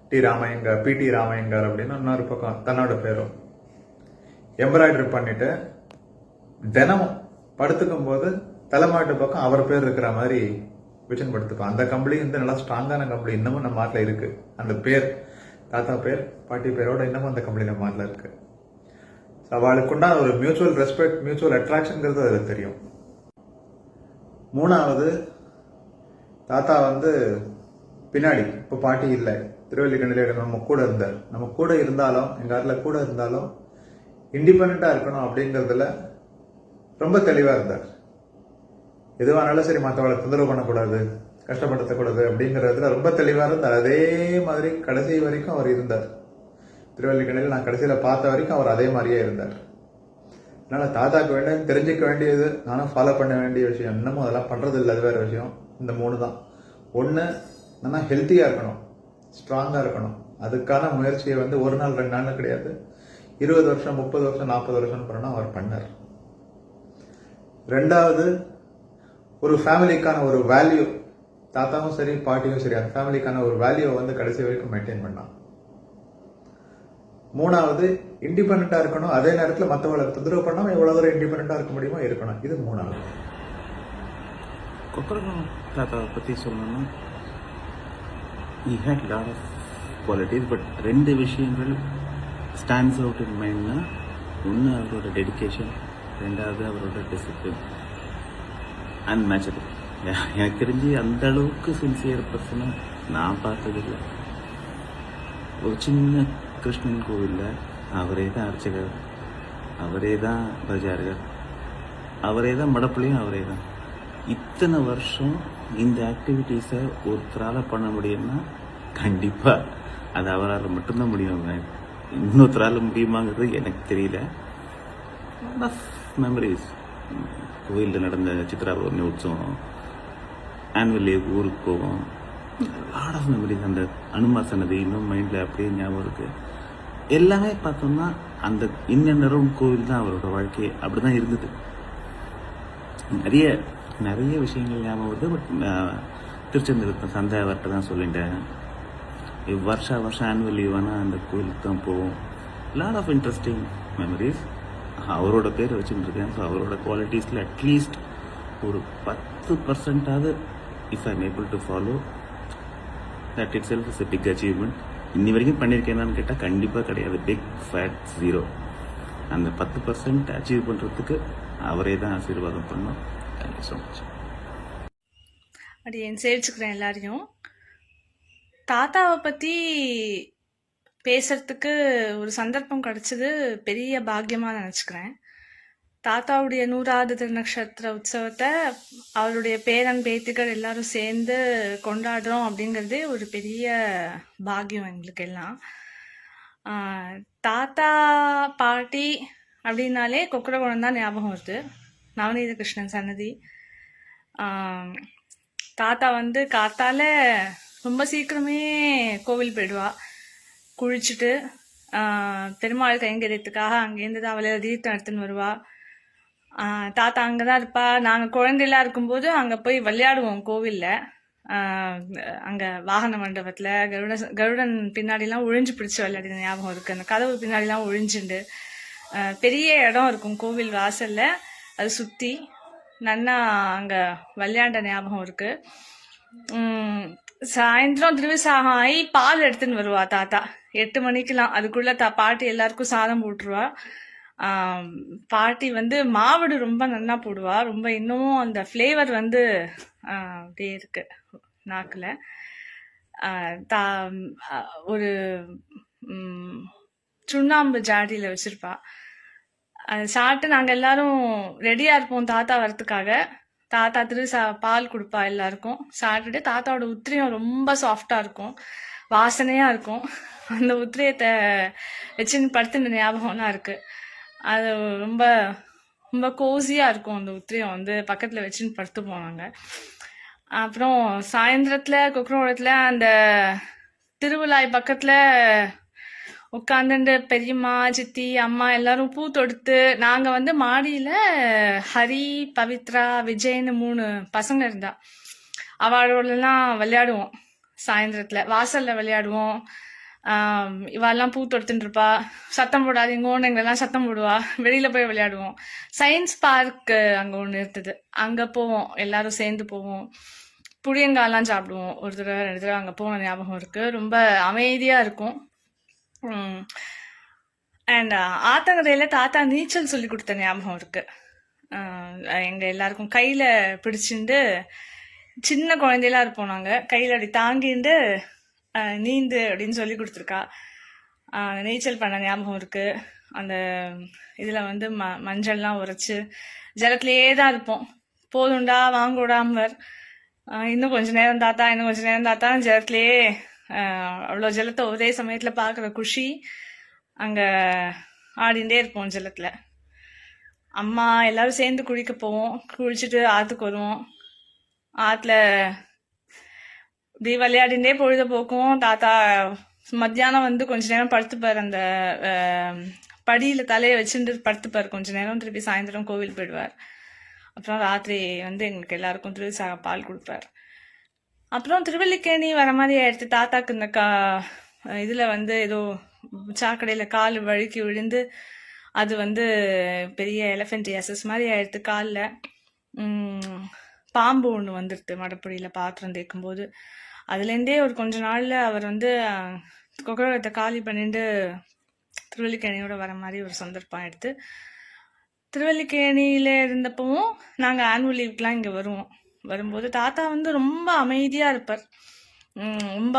பிடி ராமையங்கார் அப்படின்னு, இன்னொரு பக்கம் தன்னோட பேரும் எம்ப்ராய்டரி பண்ணிட்டு தினமும் படுத்துக்கும் போது தலைமாட்டு பக்கம் அவர் பேர் இருக்கிற மாதிரி விஷன் படுத்துப்போம். அந்த கம்பளி நல்லா ஸ்ட்ராங்கான கம்பளி இன்னமும் நம்ம மாட்டில் இருக்கு. அந்த பேர், தாத்தா பேர் பாட்டி பேரோட இன்னமும் அந்த கம்பளி நம்ம மாட்டில் இருக்கு. அவளுக்குண்டான ஒரு மியூச்சுவல் ரெஸ்பெக்ட், மியூச்சுவல் அட்ராக்ஷன்ங்கிறது அதில் தெரியும். 3வது தாத்தா பின்னாடி, இப்போ பாட்டி இல்லை, திருவல்லிக்கண்ணில நம்ம கூட இருந்தார். நம்ம கூட இருந்தாலும், எங்க ஆட்ல கூட இருந்தாலும் இண்டிபெண்டா இருக்கணும் அப்படிங்கறதுல ரொம்ப தெளிவா இருந்தார். எதுவானாலும் சரி மற்றவளை தொந்தரவு பண்ணக்கூடாது, கஷ்டப்படுத்தக்கூடாது அப்படிங்கறதுல ரொம்ப தெளிவா இருந்தார். அதே மாதிரி கடைசி வரைக்கும் அவர் இருந்தார். திருவல்லிக்கண்ணில நான் கடைசியில பார்த்த வரைக்கும் அவர் அதே மாதிரியே இருந்தார். அதனால தாத்தாக்கு தெரிஞ்சுக்க வேண்டியது, நானும் ஃபாலோ பண்ண வேண்டிய விஷயம், இன்னமும் அதெல்லாம் பண்றது இல்லை, அது வேற விஷயம். இந்த 3 தான். 1, நல்லா ஹெல்த்தியா இருக்கணும், ஸ்ட்ராங்கா இருக்கணும். அதுக்கான முயற்சியை 1 நாள் 2 நாள் கிடையாது, 20 வருஷம் 30 வருஷம் 40 வருஷம் பண்ணணும் அவர் பண்ணார். 2வது ஒரு ஃபேமிலிக்கான ஒரு வேல்யூ, தாத்தாவும் சரி பாட்டியும் சரி, அந்த ஃபேமிலிக்கான ஒரு வேல்யூ கடைசி வரைக்கும் மெயின்டைன் பண்ணான். 3வது இண்டிபெண்டா இருக்கணும், அதே நேரத்தில் மற்றவங்களை தொந்தரவு பண்ணாம எவ்வளவு தூரம் இண்டிபெண்டா இருக்க முடியுமோ இருக்கணும். இது 3வது. கொக்கரகுளம் தாத்தாவை பற்றி சொல்லணும்னா, he had lot of qualities, but 2 விஷயங்கள் ஸ்டாண்ட்ஸ் அவுட் இன் மைண்ட்னா, ஒன்று அவரோட டெடிக்கேஷன், 2வது அவரோட டிசிப்ளின். அன்மேட்சபிள். எனக்கு தெரிஞ்சு அந்த அளவுக்கு சின்சியர் பர்சனை நான் பார்த்ததில்லை. ஒரு சின்ன கிருஷ்ணன் கோவிலில் அவரே தான் அர்ச்சகர், அவரே தான் பஜார்கள், அவரே தான் மடப்புலையும் அவரே தான். இத்தனை வருஷம் இந்த ஆக்டிவிட்டீஸை ஒருத்தரால் பண்ண முடியும்னா கண்டிப்பாக அது அவரால் மட்டும்தான் முடியும். இன்னொருத்தரால் முடியுமாங்கிறது எனக்கு தெரியல. மெமரிஸ், கோயிலில் நடந்த சித்ரா பௌர்ணமி உற்சவம், ஆனுவல் ஊருக்கு போவோம், லாட் ஆஃப் மெமரிஸ். அந்த அனுமார் சன்னதி இன்னும் மைண்டில் அப்படியே ஞாபகம் இருக்குது. எல்லாமே பார்த்தோம்னா அந்த இன்னரும் கோவில் தான் அவரோட வாழ்க்கை, அப்படி தான் இருந்தது. நிறைய விஷயங்கள் ஞாபகம் வருது. பட் திருச்செந்தூர் சந்தை அவர்கிட்ட தான் சொல்லிட்டேன். வருஷம் ஆனுவல் லீவானா அந்த கோயிலுக்கு தான் போவோம். Lot of interesting memories. அவரோட பேர் வச்சுருக்கேன். ஸோ அவரோட குவாலிட்டிஸில் அட்லீஸ்ட் ஒரு 10% if I am able to follow, that it self is a big achievement. இன்னி வரைக்கும் பண்ணியிருக்கேனான்னு கேட்டால் கண்டிப்பாக கிடையாது. Big fat 0. அந்த 10% அச்சீவ் பண்ணுறதுக்கு அவரே தான் ஆசீர்வாதம் பண்ணோம். Thank you so much. அப்படி சேர்த்துக்கிறேன் எல்லாரையும். தாத்தாவை பற்றி பேசுறதுக்கு ஒரு சந்தர்ப்பம் கிடைச்சது பெரிய பாக்கியமா நினைச்சுக்கிறேன். தாத்தாவுடைய 100வது திருநக்ஷத்திர உற்சவத்தை அவருடைய பேரன் பேத்திகள் எல்லாரும் சேர்ந்து கொண்டாடுறோம் அப்படிங்கிறதே ஒரு பெரிய பாக்கியம் எங்களுக்கு எல்லாம். தாத்தா பாட்டி அப்படின்னாலே கொக்கரகுளம் தான் ஞாபகம் வருது. நவநீத கிருஷ்ணன் சன்னதி. தாத்தா வந்து காத்தால ரொம்ப சீக்கிரமே கோவில் போயிடுவா. குளிச்சுட்டு பெருமாள் கைங்கரியத்துக்காக அங்கேருந்து தான் அவளை தீர்த்தம் எடுத்துன்னு வருவா. தாத்தா அங்கே தான் இருப்பா. நாங்கள் குழந்தைலாம் இருக்கும்போது அங்கே போய் விளையாடுவோம் கோவிலில். அங்கே வாகன மண்டபத்தில் கருடன் பின்னாடிலாம் ஒழிஞ்சு பிடிச்சி விளையாடின ஞாபகம் இருக்குது. அந்த கதவு பின்னாடிலாம் ஒழிஞ்சுண்டு பெரிய இடம் இருக்கும் கோவில் வாசலில். அது சுற்றி நன்னா அங்கே விளையாண்ட ஞாபகம் இருக்குது. சாயந்தரம் திருவிசாகம் ஆகி பால் எடுத்துன்னு வருவா தாத்தா 8 மணிக்கெல்லாம். அதுக்குள்ள பாட்டி எல்லாருக்கும் சாதம் போட்டுருவா. பாட்டி வந்து மாவடு ரொம்ப நன்னா போடுவா. ரொம்ப இன்னமும் அந்த ஃப்ளேவர் வந்து அப்படியே இருக்கு நாக்குல. ஒரு சுண்ணாம்பு ஜாடியில வச்சிருப்பா. அது சாப்பிட்டு நாங்கள் எல்லாரும் ரெடியா இருப்போம் தாத்தா வரத்துக்காக. தாத்தா பால் கொடுப்பா எல்லாருக்கும். சாப்பிட்டுட்டு தாத்தாவோட உத்திரியம் ரொம்ப சாஃப்டா இருக்கும், வாசனையா இருக்கும். அந்த உத்திரியத்தை வச்சுன்னு படுத்துன ஞாபகம்லாம் இருக்கு. அது ரொம்ப ரொம்ப கோசியா இருக்கும். அந்த உத்திரியம் வந்து பக்கத்துல வச்சுன்னு படுத்து போனாங்க. அப்புறம் சாயந்தரத்துல கொக்கரகுளத்துல அந்த திருவிழாய் பக்கத்துல உட்காந்துட்டு பெரியம்மா சித்தி அம்மா எல்லாரும் பூ தொடுத்து, நாங்க வந்து மாடியில ஹரி பவித்ரா விஜய்னு 3 பசங்க இருந்தா. அவளோடலாம் விளையாடுவோம். சாயந்தரத்துல வாசல்ல விளையாடுவோம். இவாளெல்லாம் பூ தொடுத்துட்டு இருப்பா. சத்தம் போடாதீங்கன்னு எங்களெல்லாம் சத்தம் போடுவா. வெளியில போய் விளையாடுவோம். சயின்ஸ் பார்க் அங்க ஒண்ணு இருந்தது, அங்க போவோம். எல்லாரும் சேர்ந்து போவோம். புளியங்காலாம் சாப்பிடுவோம். ஒரு தடவை 2 தடவை அங்க போன ஞாபகம் இருக்கு. ரொம்ப அமைதியா இருக்கும். அண்ட் ஆத்தங்கரையில தாத்தா நீச்சல் சொல்லி கொடுத்த ஞாபகம் இருக்கு. எங்க எல்லாருக்கும் கையில பிடிச்சிட்டு, சின்ன குழந்தையெல்லாம் இருப்போம் நாங்க, கையில அப்படி தாங்கிட்டு நீந்து அப்படின்னு சொல்லி கொடுத்துருக்கா. நீச்சல் பண்ண ஞாபகம் இருக்கு. அந்த இதுல வந்து மஞ்சள்லாம் உரைச்சு ஜலத்திலேயே தான் இருப்போம். போதுண்டா வாங்கூடாமர், இன்னும் கொஞ்ச நேரம் தாத்தா, இன்னும் கொஞ்ச நேரம் தாத்தா, ஜலத்திலேயே அவ்வளோ ஜலத்தை ஒரே சமயத்துல பாக்குற குஷி. அங்க ஆடிண்டே இருப்போம் ஜலத்துல. அம்மா எல்லாரும் சேர்ந்து குளிக்க போவோம். குளிச்சுட்டு ஆத்துக்கு வருவோம். ஆத்துல இப்படி விளையாடிண்டே பொழுத போக்கும். தாத்தா மத்தியானம் வந்து கொஞ்ச நேரம் படுத்துப்பார். அந்த படியில தலையை வச்சுட்டு படுத்துப்பார் கொஞ்ச நேரம். திருப்பி சாயந்தரம் கோவில் போயிடுவார். அப்புறம் ராத்திரி வந்து எங்களுக்கு எல்லாருக்கும் திருவிசாக பால் கொடுப்பார். அப்புறம் திருவல்லிக்கேணி வர மாதிரி ஆயிடுத்து. தாத்தாக்கு இந்த இதுல வந்து ஏதோ சாக்கடையில கால் வழுக்கி விழுந்து அது வந்து பெரிய எலஃபென்டியாசஸ் மாதிரி ஆயிடுத்து காலில். பாம்பு ஒன்று வந்துடுது மடப்படியில் பாத்திரம் தேய்க்கும் போது. அதுலேருந்தே ஒரு கொஞ்ச நாள்ல அவர் வந்து கொக்கரகத்தை காலி பண்ணிட்டு திருவல்லிக்கேணியோட வர மாதிரி ஒரு சந்தர்ப்பம் ஆயிடுத்து. திருவல்லிக்கேணியில இருந்தப்பவும் நாங்கள் ஆனுவல் லீவுக்குலாம் இங்கே வருவோம். வரும்போது தாத்தா வந்து ரொம்ப அமைதியா இருப்பார். ரொம்ப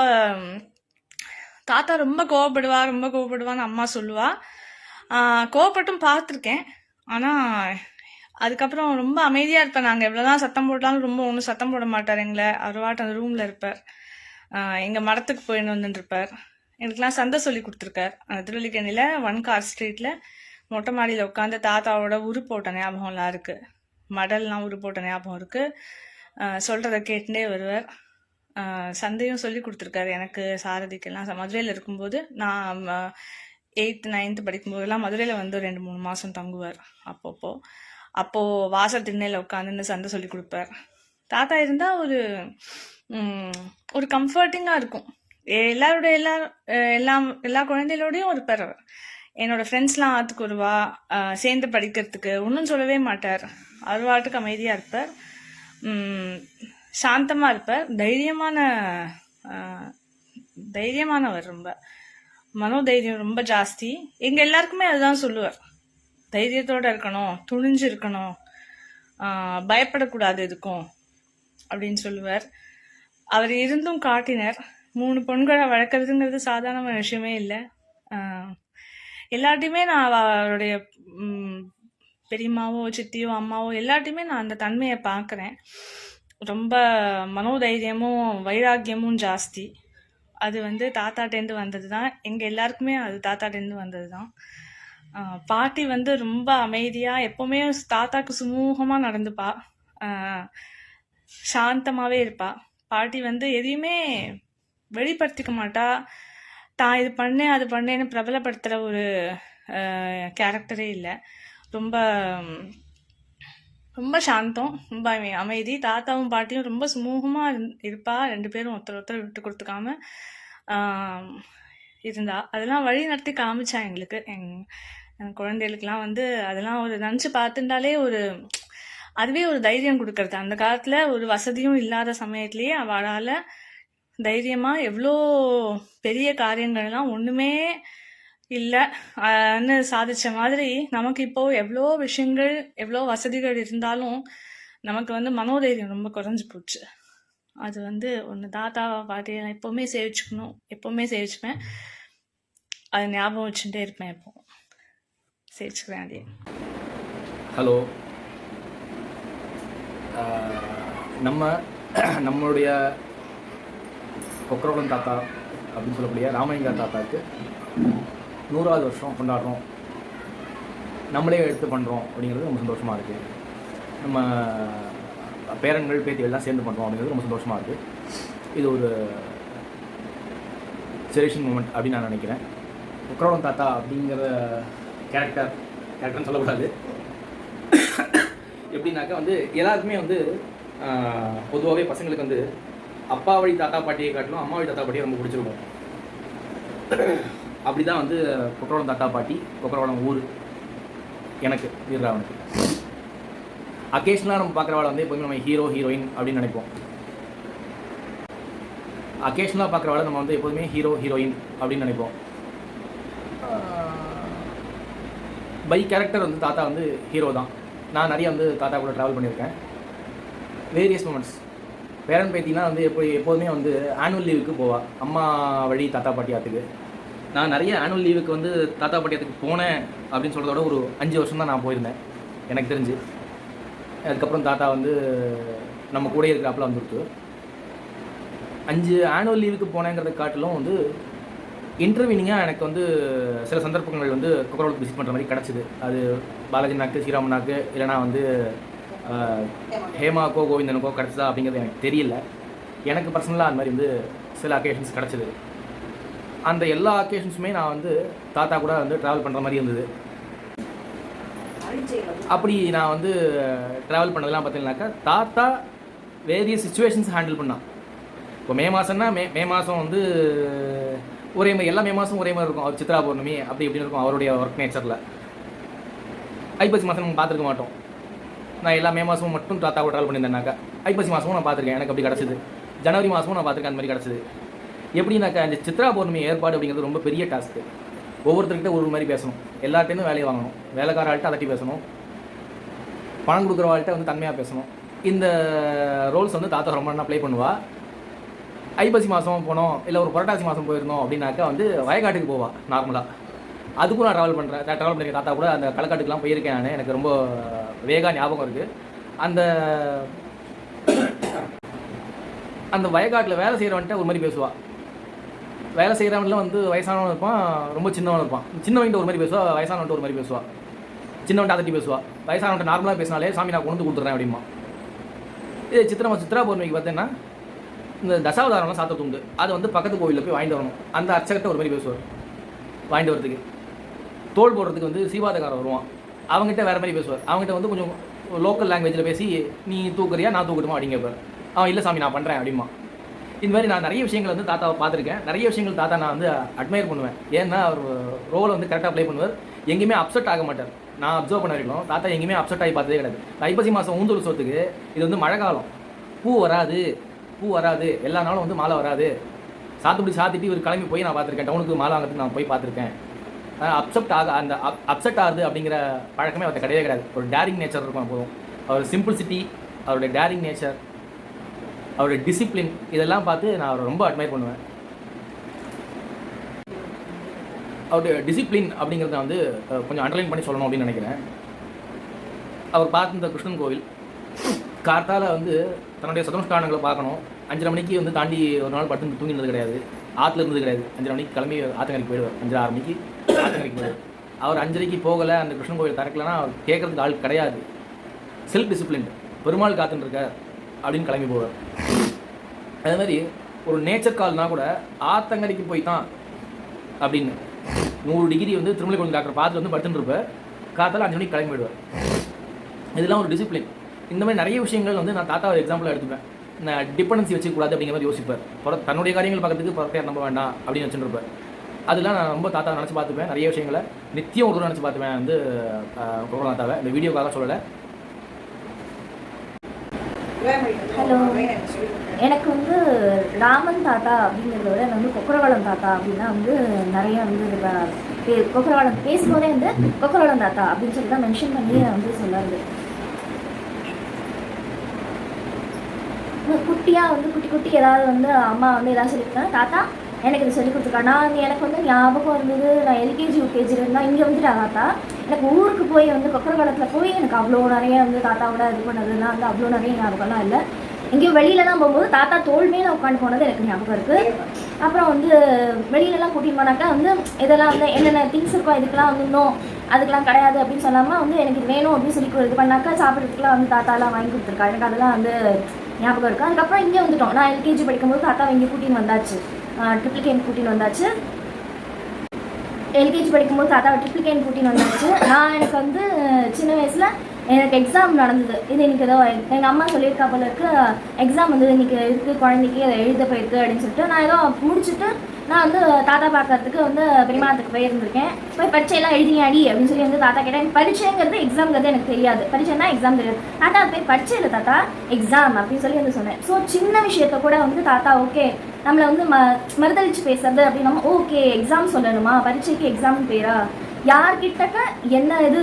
தாத்தா ரொம்ப கோவப்படுவான்னு அம்மா சொல்லுவா. கோவப்பட்டும் பார்த்துருக்கேன். ஆனா அதுக்கப்புறம் ரொம்ப அமைதியா இருப்பேன். நாங்க எவ்வளவுதான் சத்தம் போட்டாலும் ரொம்ப ஒன்றும் சத்தம் போட மாட்டார் எங்களை. அவர் வாட்டு அந்த ரூம்ல இருப்பார். எங்க மடத்துக்கு போயின்னு வந்துட்டு இருப்பார். எனக்குலாம் சந்தை சொல்லி கொடுத்துருக்கார். திருவல்லிக்கேணியில 1 கார் ஸ்ட்ரீட்ல மொட்டை மாடியில உட்காந்து தாத்தாவோட உரு போட்ட ஞாபகம்லாம் இருக்கு. மடல்லாம் உரு போட்ட ஞாபகம் இருக்கு. சொல்றத கேட்டுட்டே வருவார். சந்தையும் சொல்லி கொடுத்துருக்காரு எனக்கு, சாரதிக்கெல்லாம். மதுரையில் இருக்கும்போது நான் 8th 9th படிக்கும்போதெல்லாம் மதுரையில வந்து 2-3 மாசம் தங்குவார். அப்போ வாசல் திண்ணையில உட்காந்துன்னு சந்தை சொல்லி கொடுப்பார். தாத்தா இருந்தா ஒரு கம்ஃபர்டிங்கா இருக்கும். எல்லா குழந்தைகளோடையும் இருப்பார் அவர். என்னோட ஃப்ரெண்ட்ஸ்லாம் ஆத்துக்கு வருவா, சேர்ந்து படிக்கிறதுக்கு ஒன்றும் சொல்லவே மாட்டார். அவர் வாட்டுக்கு அமைதியா இருப்பார். சாந்தமா இருப்பார். தைரியமானவர். ரொம்ப மனோதைரியம் ரொம்ப ஜாஸ்தி. எங்க எல்லாருக்குமே அதுதான் சொல்லுவார். தைரியத்தோட இருக்கணும், துணிஞ்சு இருக்கணும், பயப்படக்கூடாது எதுக்கும் அப்படின்னு சொல்லுவார். அவர் இருந்தும் காட்டினர். 3 பொண்களை வளர்க்குறதுங்கிறது சாதாரண விஷயமே இல்லை. எல்லார்ட்டையுமே நான் அவருடைய பெரியம்மாவோ சித்தியோ அம்மாவோ எல்லார்ட்டையுமே நான் அந்த தன்மையை பார்க்குறேன். ரொம்ப மனோதைரியமும் வைராக்கியமும் ஜாஸ்தி. அது வந்து தாத்தாட்டேருந்து வந்தது தான். எங்கள் எல்லாருக்குமே அது தாத்தாட்டேருந்து வந்தது தான். பாட்டி வந்து ரொம்ப அமைதியாக எப்போவுமே தாத்தாக்கு சுமூகமாக நடந்துப்பா. சாந்தமாகவே இருப்பா. பாட்டி வந்து எதையுமே வெளிப்படுத்திக்க மாட்டா. தான் இது பண்ணேன் அது பண்ணேன்னு பிரபலப்படுத்துகிற ஒரு கேரக்டரே இல்லை. ரொம்ப ரொம்ப சாந்தம், ரொம்ப அமைதி. தாத்தாவும் பாட்டியும் ரொம்ப சுமூகமாக இருப்பா. 2 பேரும் ஒருத்தர் விட்டு கொடுத்துக்காம இருந்தா. அதெல்லாம் வழி நடத்தி காமிச்சா எங்களுக்கு, என் குழந்தைகளுக்கெல்லாம் வந்து அதெல்லாம் ஒரு நினச்சி பார்த்துட்டாலே அதுவே ஒரு தைரியம் கொடுக்கறது. அந்த காலத்தில் ஒரு வசதியும் இல்லாத சமயத்துலேயே அவளால் தைரியமாக எவ்வளோ பெரிய காரியங்கள்லாம் ஒன்றுமே இல்லைன்னு சாதித்த மாதிரி நமக்கு இப்போது எவ்வளோ விஷயங்கள் எவ்வளோ வசதிகள் இருந்தாலும் நமக்கு வந்து மனோதைரியம் ரொம்ப குறைஞ்சி போச்சு. அது வந்து ஒன்று தாத்தா பாட்டியை நான் எப்போவுமே சேவிச்சுக்கணும், எப்போவுமே சேவிச்சுப்பேன். அதை ஞாபகம் வச்சுட்டே இருப்பேன். எப்போ சேவிச்சுக்கிறேன் அதே. ஹலோ, நம்மளுடைய கொக்கரகுளம் தாத்தா அப்படின்னு சொல்லக்கூடிய ராமலிங்கா தாத்தாவுக்கு 100வது வருஷம் கொண்டாடுறோம், நம்மளே எடுத்து பண்ணுறோம் அப்படிங்கிறது ரொம்ப சந்தோஷமாக இருக்குது. நம்ம பேரன்கள் பேத்திகள்லாம் சேர்ந்து பண்ணுறோம் அப்படிங்கிறது ரொம்ப சந்தோஷமாக இருக்குது. இது ஒரு செலிப்ரேஷன் மூமெண்ட் அப்படின்னு நான் நினைக்கிறேன். கொக்கரகுளம் தாத்தா அப்படிங்கிற கேரக்டர்னு சொல்லக்கூடாது. எப்படின்னாக்கா வந்து எல்லாருக்குமே வந்து பொதுவாகவே பசங்களுக்கு வந்து அப்பா வழி தாத்தா பாட்டியை காட்டிலும் அம்மா வழி தாத்தா பாட்டியை ரொம்ப பிடிச்சிருக்கும். அப்படி தான் வந்து கொக்கரகுளம் தாத்தா பாட்டி, கொக்கரகுளம் ஊர் எனக்கு வீரராவனுக்கு. அக்கேஷனலாக நம்ம பார்க்குறவாளை வந்து எப்போதுமே நம்ம ஹீரோ ஹீரோயின் அப்படின்னு நினைப்போம். அக்கேஷனலாக பார்க்குறவாளை நம்ம வந்து எப்போதுமே ஹீரோ ஹீரோயின் அப்படின்னு நினைப்போம். பை கேரக்டர் வந்து தாத்தா வந்து ஹீரோ தான். நான் நிறைய வந்து தாத்தா கூட ட்ராவல் பண்ணியிருக்கேன். Various moments. பேரன் பேத்தினா வந்து எப்போதுமே வந்து ஆனுவல் லீவுக்கு போவாள் அம்மா வழி தாத்தா பாட்டியாத்துக்கு. நான் நிறைய ஆனுவல் லீவுக்கு வந்து தாத்தா பாட்டியாத்துக்கு போனேன் அப்படின்னு சொல்கிறதோட ஒரு 5 வருஷம் தான் நான் போயிருந்தேன் எனக்கு தெரிஞ்சு. அதுக்கப்புறம் தாத்தா வந்து நம்ம கூட இருக்கிறாப்புல வந்துருக்கு. 5 ஆனுவல் லீவுக்கு போனேங்கிறத காட்டிலும் வந்து இன்டர்வியூனிங்காக எனக்கு வந்து சில சந்தர்ப்பங்கள் வந்து கொக்கரகுளத்துக்கு விசிட் பண்ணுற மாதிரி கிடச்சிது. அது பாலாஜி நாக்கு, ஸ்ரீராமனாக்கு, இல்லைனா வந்து ஹேமாக்கோ கோவிந்தனுக்கோ கிடச்சதா அப்படிங்கிறது எனக்கு தெரியல. எனக்கு பர்சனலாக அந்த மாதிரி வந்து சில அக்கேஷன்ஸ் கிடச்சிது. அந்த எல்லா அக்கேஷன்ஸுமே நான் வந்து தாத்தா கூட வந்து ட்ராவல் பண்ணுற மாதிரி இருந்தது. அப்படி நான் வந்து ட்ராவல் பண்ணதெல்லாம் பார்த்தீங்கன்னாக்கா தாத்தா வேரியஸ் சுச்சுவேஷன்ஸ் ஹேண்டில் பண்ணான். இப்போ மே மாதம்னா மே மாதம் வந்து ஒரே மாதிரி, எல்லா மே மாதம் ஒரே மாதிரி இருக்கும். அவர் சித்ரா பௌர்ணமி அப்படி இப்படின்னு இருக்கும் அவருடைய ஒர்க் நேச்சரில். ஐப்பசி மாதம் நம்ம பார்த்துருக்க மாட்டோம். நான் எல்லா மே மாதமும் மட்டும் தாத்தா கூட ட்ராவல் பண்ணியிருந்தேன்னாக்கா ஐப்பசி மாதமும் நான் பார்த்துருக்கேன், எனக்கு அப்படி கிடச்சிது. ஜனவரி மாதமும் நான் பார்த்துருக்கேன், அந்த மாதிரி கிடச்சிது. எப்படின்னாக்கா இந்த சித்ரா பௌர்ணமி ஏற்பாடு அப்படிங்கிறது ரொம்ப பெரிய டாஸ்க்கு. ஒவ்வொருத்தர்கிட்ட ஒரு மாதிரி பேசணும், எல்லார்ட்டையும் வேலையை வாங்கணும், வேலைக்கார ஆள்கிட்ட அதட்டி பேசணும், பணம் கொடுக்குற ஆள்கிட்ட வந்து தன்மையாக பேசணும். இந்த ரோல்ஸ் வந்து தாத்தா ரொம்ப நல்லா ப்ளே பண்ணுவா. ஐப்பசி மாதம் போனோம், இல்லை ஒரு புரட்டாசி மாதம் போயிருந்தோம் அப்படின்னாக்கா வந்து வயக்காட்டுக்கு போவாள் நார்மலாக. அதுக்கும் நான் ட்ராவல் பண்ணியிருக்கேன் தாத்தா கூட. அந்த களக்காட்டுக்கெலாம் போயிருக்கேன் நான், எனக்கு ரொம்ப வேகா ஞாபகம் இருக்குது. அந்த வயக்காட்டில் வேலை செய்கிறவன்ட்ட ஒரு மாதிரி பேசுவாள். வேலை செய்கிறவன்லாம் வந்து வயசானவன் இருப்பான், ரொம்ப சின்னவன் இருப்பான். சின்னவன்ட்டு ஒரு மாதிரி பேசுவா, வயசானவன்ட்டு ஒரு மாதிரி பேசுவாள். சின்னவன்ட்டு அதட்டி பேசுவாள். வயசானவன்ட்டு நார்மலாக பேசினாலே சாமி நான் கொண்டு கொடுத்துட்றேன் அப்படிமா. இது சித்ரா பௌர்ணமிக்கு பார்த்தீங்கன்னா இந்த தசாவதாரம்லாம் சாத்த உண்டு. அதை வந்து பக்கத்து கோவிலில் போய் வாங்கிட்டு வரணும். அந்த அர்ச்சகத்தை ஒரு மாதிரி பேசுவார். வாங்கிட்டு வரதுக்கு தோல் போடுறதுக்கு வந்து சீவாதக்காரன் வருவான், அவங்ககிட்ட வேறு மாதிரி பேசுவார். அவங்ககிட்ட வந்து கொஞ்சம் லோக்கல் லாங்குவேஜில் பேசி நீ தூக்குறியா நான் தூக்கட்டுமா அப்படிங்கப்பார். அவன் இல்லை சாமி நான் பண்ணுறேன் அப்படிமா. இந்த மாதிரி நான் நிறைய விஷயங்கள் வந்து தாத்தாவை பார்த்துருக்கேன். நிறைய விஷயங்கள் தாத்தா நான் வந்து அட்மையர் பண்ணுவேன். ஏன்னா அவர் ரோலை வந்து கரெக்டாக ப்ளே பண்ணுவார். எங்கேயுமே அப்செட் ஆக மாட்டார். நான் அப்சர்வ் பண்ண வரைக்கும் தாத்தா எங்கேயுமே அப்செட் ஆகி பார்த்ததே கிடையாது. ஐப்பசி மாதம் ஊந்தூர் சொத்துக்கு இது வந்து மழை காலம், பூ வராது, எல்லா நாளும் வந்து மாலை வராது. சாத்திட்டு இவர் கிளம்பி போய் நான் பார்த்துருக்கேன். டவுனுக்கு மாலை வாங்கிறதுக்கு நான் போய் பார்த்துருக்கேன். அப்செட் ஆகுது அப்படிங்கிற பழக்கமே அவர்கிட்ட கிடையவே கிடையாது. ஒரு டேரிங் நேச்சர் இருக்கும் போதும். அவர் சிம்பிள்சிட்டி, அவருடைய டேரிங் நேச்சர், அவருடைய டிசிப்ளின், இதெல்லாம் பார்த்து நான் அவரை ரொம்ப அட்மையர் பண்ணுவேன். அவருடைய டிசிப்ளின் அப்படிங்கிறத வந்து கொஞ்சம் அண்டர்லைன் பண்ணி சொல்லணும் அப்படின்னு நினைக்கிறேன். அவர் பார்த்து இந்த கிருஷ்ணன் கோவில் கார்த்தால வந்து தன்னுடைய சதனுஷ்டானங்களை பார்க்கணும். 5:30 மணிக்கு வந்து தாண்டி ஒரு நாள் படுத்து தூங்கினது கிடையாது, ஆற்றுல இருந்தது கிடையாது. 5:30 மணிக்கு கிளம்பி ஆத்தங்கரைக்கு போயிடுவார். 5:30 மணிக்கு ஆத்தங்கரைக்கு போயிடுவார். அவர் 5:30க்கு போகலை, அந்த கிருஷ்ணன் கோவில் திறக்கலைன்னா அவர் கேட்கறதுக்கு ஆள் கிடையாது. செல்ஃப் டிசிப்ளின், பெருமாள் காத்துருக்கார் அப்படின்னு கிளம்பி போவார். அதே மாதிரி ஒரு நேச்சர் கால்னா கூட ஆத்தங்கரைக்கு போய் தான் அப்படின்னு 100 டிகிரி வந்து திருமலை கோவில் டாக்டர் பார்த்துட்டு வந்து படுத்துட்டு இருப்பார். காத்தால 5 மணிக்கு கிளம்பி போயிடுவார். இதெல்லாம் ஒரு டிசிப்ளின். இந்த மாதிரி நிறைய விஷயங்கள் வந்து நான் தாத்தா எக்ஸாம்பிளாக எடுத்துப்பேன். நான் டிபெண்டன்சி வச்சுக்கூடாது அப்படிங்கிற மாதிரி யோசிப்பார். தன்னுடைய காரியங்கள் பார்க்கறதுக்கு புறத்தையார் நம்ப வேண்டாம் அப்படின்னு வச்சுருப்பேன். அதெல்லாம் நான் ரொம்ப தாத்தா நினச்சி பார்த்துப்பேன். நிறைய விஷயங்களை நித்தியம் ஒரு நினச்சி பார்த்துப்பேன் வந்து தாத்தாவை. இந்த வீடியோக்காக சொல்லலை. ஹலோ, எனக்கு வந்து ராமன் தாத்தா அப்படிங்கிறத விட வந்து கொக்கரவளம் தாத்தா அப்படின்னா வந்து நிறைய வந்து கொக்கரவளம் பேசும்போதே வந்து கொக்கரவளம் தாத்தா அப்படின்னு சொல்லி தான் மென்ஷன் பண்ணி வந்து சொல்லாது. குட்டியாக வந்து குட்டி ஏதாவது வந்து அம்மா வந்து ஏதாவது சொல்லியிருக்காங்க, தாத்தா எனக்கு இது சொல்லி கொடுத்துருக்கா. நான் எனக்கு வந்து ஞாபகம் இருந்தது, நான் எல்கேஜி யூகேஜியில் இருந்தால் இங்கே வந்துட்டு தாத்தா எனக்கு ஊருக்கு போய் வந்து கொக்கர காலத்தில் போய் எனக்கு அவ்வளோ நிறைய வந்து தாத்தாவோட இது பண்ணதுலாம் வந்து அவ்வளோ நிறைய ஞாபகம்லாம் இல்லை. எங்கேயும் வெளியிலலாம் போகும்போது தாத்தா தோல் மேலே உட்காந்து போனது எனக்கு ஞாபகம் இருக்குது. அப்புறம் வந்து வெளியிலலாம் கூட்டிகிட்டு போனாக்கா வந்து இதெல்லாம் வந்து என்னென்ன திங்ஸ் இருக்கோ இதுக்கெல்லாம் வந்து இன்னும் அதுக்கெலாம் கிடையாது அப்படின்னு சொல்லாமல் வந்து எனக்கு இது வேணும் அப்படின்னு சொல்லி இது பண்ணாக்கா சாப்பிட்றதுக்குலாம் வந்து தாத்தாலாம் வாங்கி கொடுத்துருக்கா. எனக்கு அதெல்லாம் வந்து ஞாபகம் இருக்குது. அதுக்கப்புறம் இங்கே வந்துட்டோம். நான் எல்கேஜி படிக்கும்போது தாத்தாவை இங்கே கூட்டின்னு வந்தாச்சு, ட்ரிப்ளிகேன் கூட்டின்னு வந்தாச்சு. எல்கேஜி படிக்கும்போது தாத்தாவை ட்ரிப்ளிகேன் கூட்டின்னு வந்தாச்சு. நான் எனக்கு வந்து சின்ன வயசில் எனக்கு எக்ஸாம் நடந்தது. இது இன்றைக்கி ஏதோ எங்கள் அம்மா சொல்லியிருக்கா போல இருக்கு, எக்ஸாம் வந்து இன்றைக்கி இருக்குது குழந்தைக்கு அதை எழுத போயிருக்கு அப்படின்னு சொல்லிட்டு நான் ஏதோ முடிச்சுட்டு நான் வந்து தாத்தா பார்க்கறதுக்கு வந்து பெரியமாத்துக்கு போயிருந்திருக்கேன். போய் பரீட்சையெல்லாம் எழுதியாடி அப்படின்னு சொல்லி வந்து தாத்தா கேட்டேன். பரீட்சைங்கிறது எக்ஸாம்ங்கிறது எனக்கு தெரியாது, பரீட்சைன்னா எக்ஸாம் தெரியாது. தாத்தா போய் பரீட்சை இல்லை தாத்தா எக்ஸாம் அப்படின்னு சொல்லி வந்து சொன்னேன். ஸோ சின்ன விஷயத்த கூட வந்து தாத்தா ஓகே நம்மளை வந்து மறுதளிச்சு பேசுறது அப்படின்னு நம்ம ஓகே எக்ஸாம் சொல்லணுமா, பரீட்சைக்கு எக்ஸாம்னு பேரா, யார்கிட்டக்க என்ன இது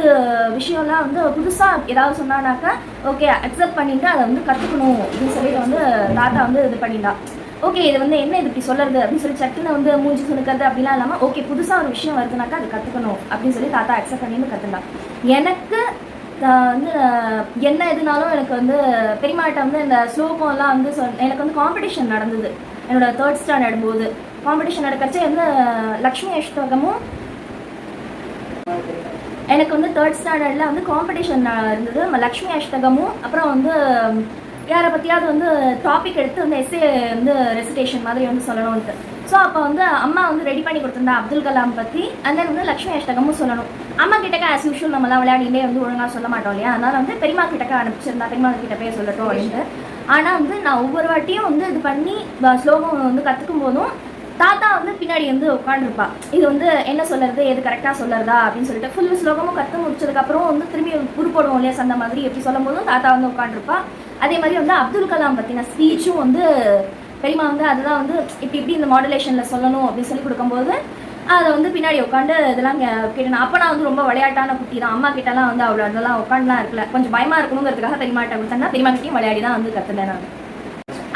விஷயம்லாம் வந்து புதுசாக ஏதாவது சொன்னானாக்கா ஓகே அக்செப்ட் பண்ணிட்டு அதை வந்து கற்றுக்கணும் அப்படின்னு சொல்லிட்டு வந்து தாத்தா வந்து இது பண்ணிட்டா. ஓகே இது வந்து என்ன இது இப்படி சொல்கிறது அப்படின்னு சொல்லி சட்டுன்னு வந்து மூஞ்சி சுணுக்கிறது அப்படிலாம் இல்லாமல் ஓகே புதுசாக ஒரு விஷயம் வருதுனாக்கா அது கற்றுக்கணும் அப்படின்னு சொல்லி தாத்தா அக்செப்ட் பண்ணிட்டு கற்றுண்டா. எனக்கு வந்து என்ன எதுனாலும் எனக்கு வந்து பெரியமாட்ட வந்து இந்த ஸ்லோகம்லாம் வந்து எனக்கு வந்து காம்படிஷன் நடந்தது. என்னோட 3rd ஸ்டாண்டர்ட் போது காம்படிஷன் நடக்கிறச்சே வந்து லக்ஷ்மி அஷ்டகமும் எனக்கு வந்து 3rd ஸ்டாண்டர்டில் வந்து காம்படிஷன் இருந்தது. லக்ஷ்மி அஷ்டகமும் அப்புறம் வந்து யாரை பற்றியாவது வந்து டாபிக் எடுத்து வந்து எஸ்ஏ வந்து ரெசிடேஷன் மாதிரி வந்து சொல்லணும்ட்டு. ஸோ அப்போ வந்து அம்மா வந்து ரெடி பண்ணி கொடுத்துருந்தா அப்துல் கலாம் பற்றி. அண்ட் தென் வந்து லக்ஷ்மி அஷ்டகமும் சொல்லணும். அம்மா கிட்டக்க ஆஸ் யூஷுவல் நம்மளாம் விளையாடினே வந்து ஒழுங்காக சொல்ல மாட்டோம் இல்லையா, அதனால் வந்து பெரியமா கிட்டக்க அனுப்பிச்சிருந்தா பெரியமா கிட்ட போய் சொல்லட்டும் அப்படின்ட்டு. ஆனால் வந்து நான் ஒவ்வொரு வாட்டியும் வந்து இது பண்ணி ஸ்லோகம் வந்து கற்றுக்கும் போதும் தாத்தா வந்து பின்னாடி வந்து உட்காந்துருப்பா. இது வந்து என்ன சொல்கிறது, எது கரெக்டாக சொல்லுறதா அப்படின்னு சொல்லிட்டு ஃபுல் ஸ்லோகமும் கற்று முடிச்சதுக்கப்புறம் வந்து திரும்பி உருப்போடுவோம் இல்லையா அந்த மாதிரி எப்படி சொல்லும் போதும் தாத்தா வந்து உட்காந்துருப்பா. அதே மாதிரி வந்து அப்துல் கலாம் பற்றின ஸ்பீச்சும் வந்து பெரியமா வந்து அதுதான் வந்து இப்படி இந்த மாடுலேஷனில் சொல்லணும் அப்படின்னு சொல்லி கொடுக்கும்போது அதை வந்து பின்னாடி உட்காந்து இதெல்லாம் கேட்டேன். அப்போ நான் வந்து ரொம்ப விளையாட்டான குட்டி தான். அம்மா கிட்டலாம் வந்து அவ்வளோ அதெல்லாம் உட்காந்துலாம் இருக்கல, கொஞ்சம் பயமாக இருக்கணுங்கிறதுக்காக பெரியமாட்ட கொடுத்தேன்னா பெரியமா கிட்டையும் விளையாடி தான் வந்து கற்றுனேன் நான்.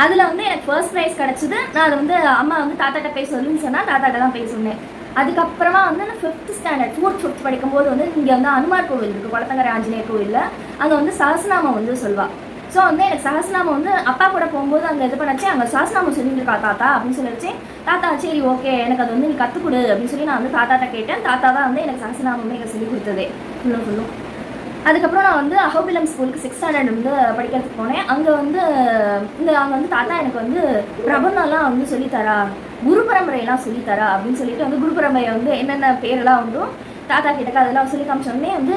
அதில் வந்து எனக்கு ஃபர்ஸ்ட் ப்ரைஸ் கிடச்சிது. நான் அதை வந்து அம்மா வந்து தாத்தாட்ட போய் சொல்லுன்னு சொன்னால் தாத்தாட்ட தான் போய் சொன்னேன். அதுக்கப்புறமா வந்து நான் 5th ஸ்டாண்டர்ட் 4th 5th படிக்கும்போது வந்து இங்கே வந்து அனுமார் கோவில் இருக்குது, குளத்தங்கரை ஆஞ்சநேயர் கோவிலில். அங்கே வந்து சஹஸ்ரநாமம் வந்து சொல்வாள். ஸோ வந்து எனக்கு சஹஸ்ரநாமம் வந்து அப்பா கூட போகும்போது அங்கே இது பண்ணாச்சு, அங்கே சஹஸ்ரநாமம் சொல்லியிருக்கா தாத்தா அப்படின்னு சொல்லிச்சு. தாத்தா சரி ஓகே எனக்கு அது வந்து நீ கற்றுக்கொடு அப்படின்னு சொல்லி நான் வந்து தாத்தாட்ட கேட்டேன். தாத்தா தான் வந்து எனக்கு சஹஸ்ரநாமமே எனக்கு சொல்லி கொடுத்ததே ஃபுல்லும். அதுக்கப்புறம் நான் வந்து அஹோபிலம் ஸ்கூலுக்கு 6th ஸ்டாண்டர்ட் வந்து படிக்கிறதுக்கு போனேன். அங்கே வந்து அங்கே வந்து தாத்தா எனக்கு வந்து பிரபந்தம்லாம் வந்து சொல்லித்தரா, குரு பரம்பரையெல்லாம் சொல்லித்தரா அப்படின்னு சொல்லிட்டு வந்து குரு பரம்பரையை வந்து என்னென்ன பேரெல்லாம் வந்து தாத்தா கிட்டக்க அதெல்லாம் சொல்லி காமிச்சோடனே வந்து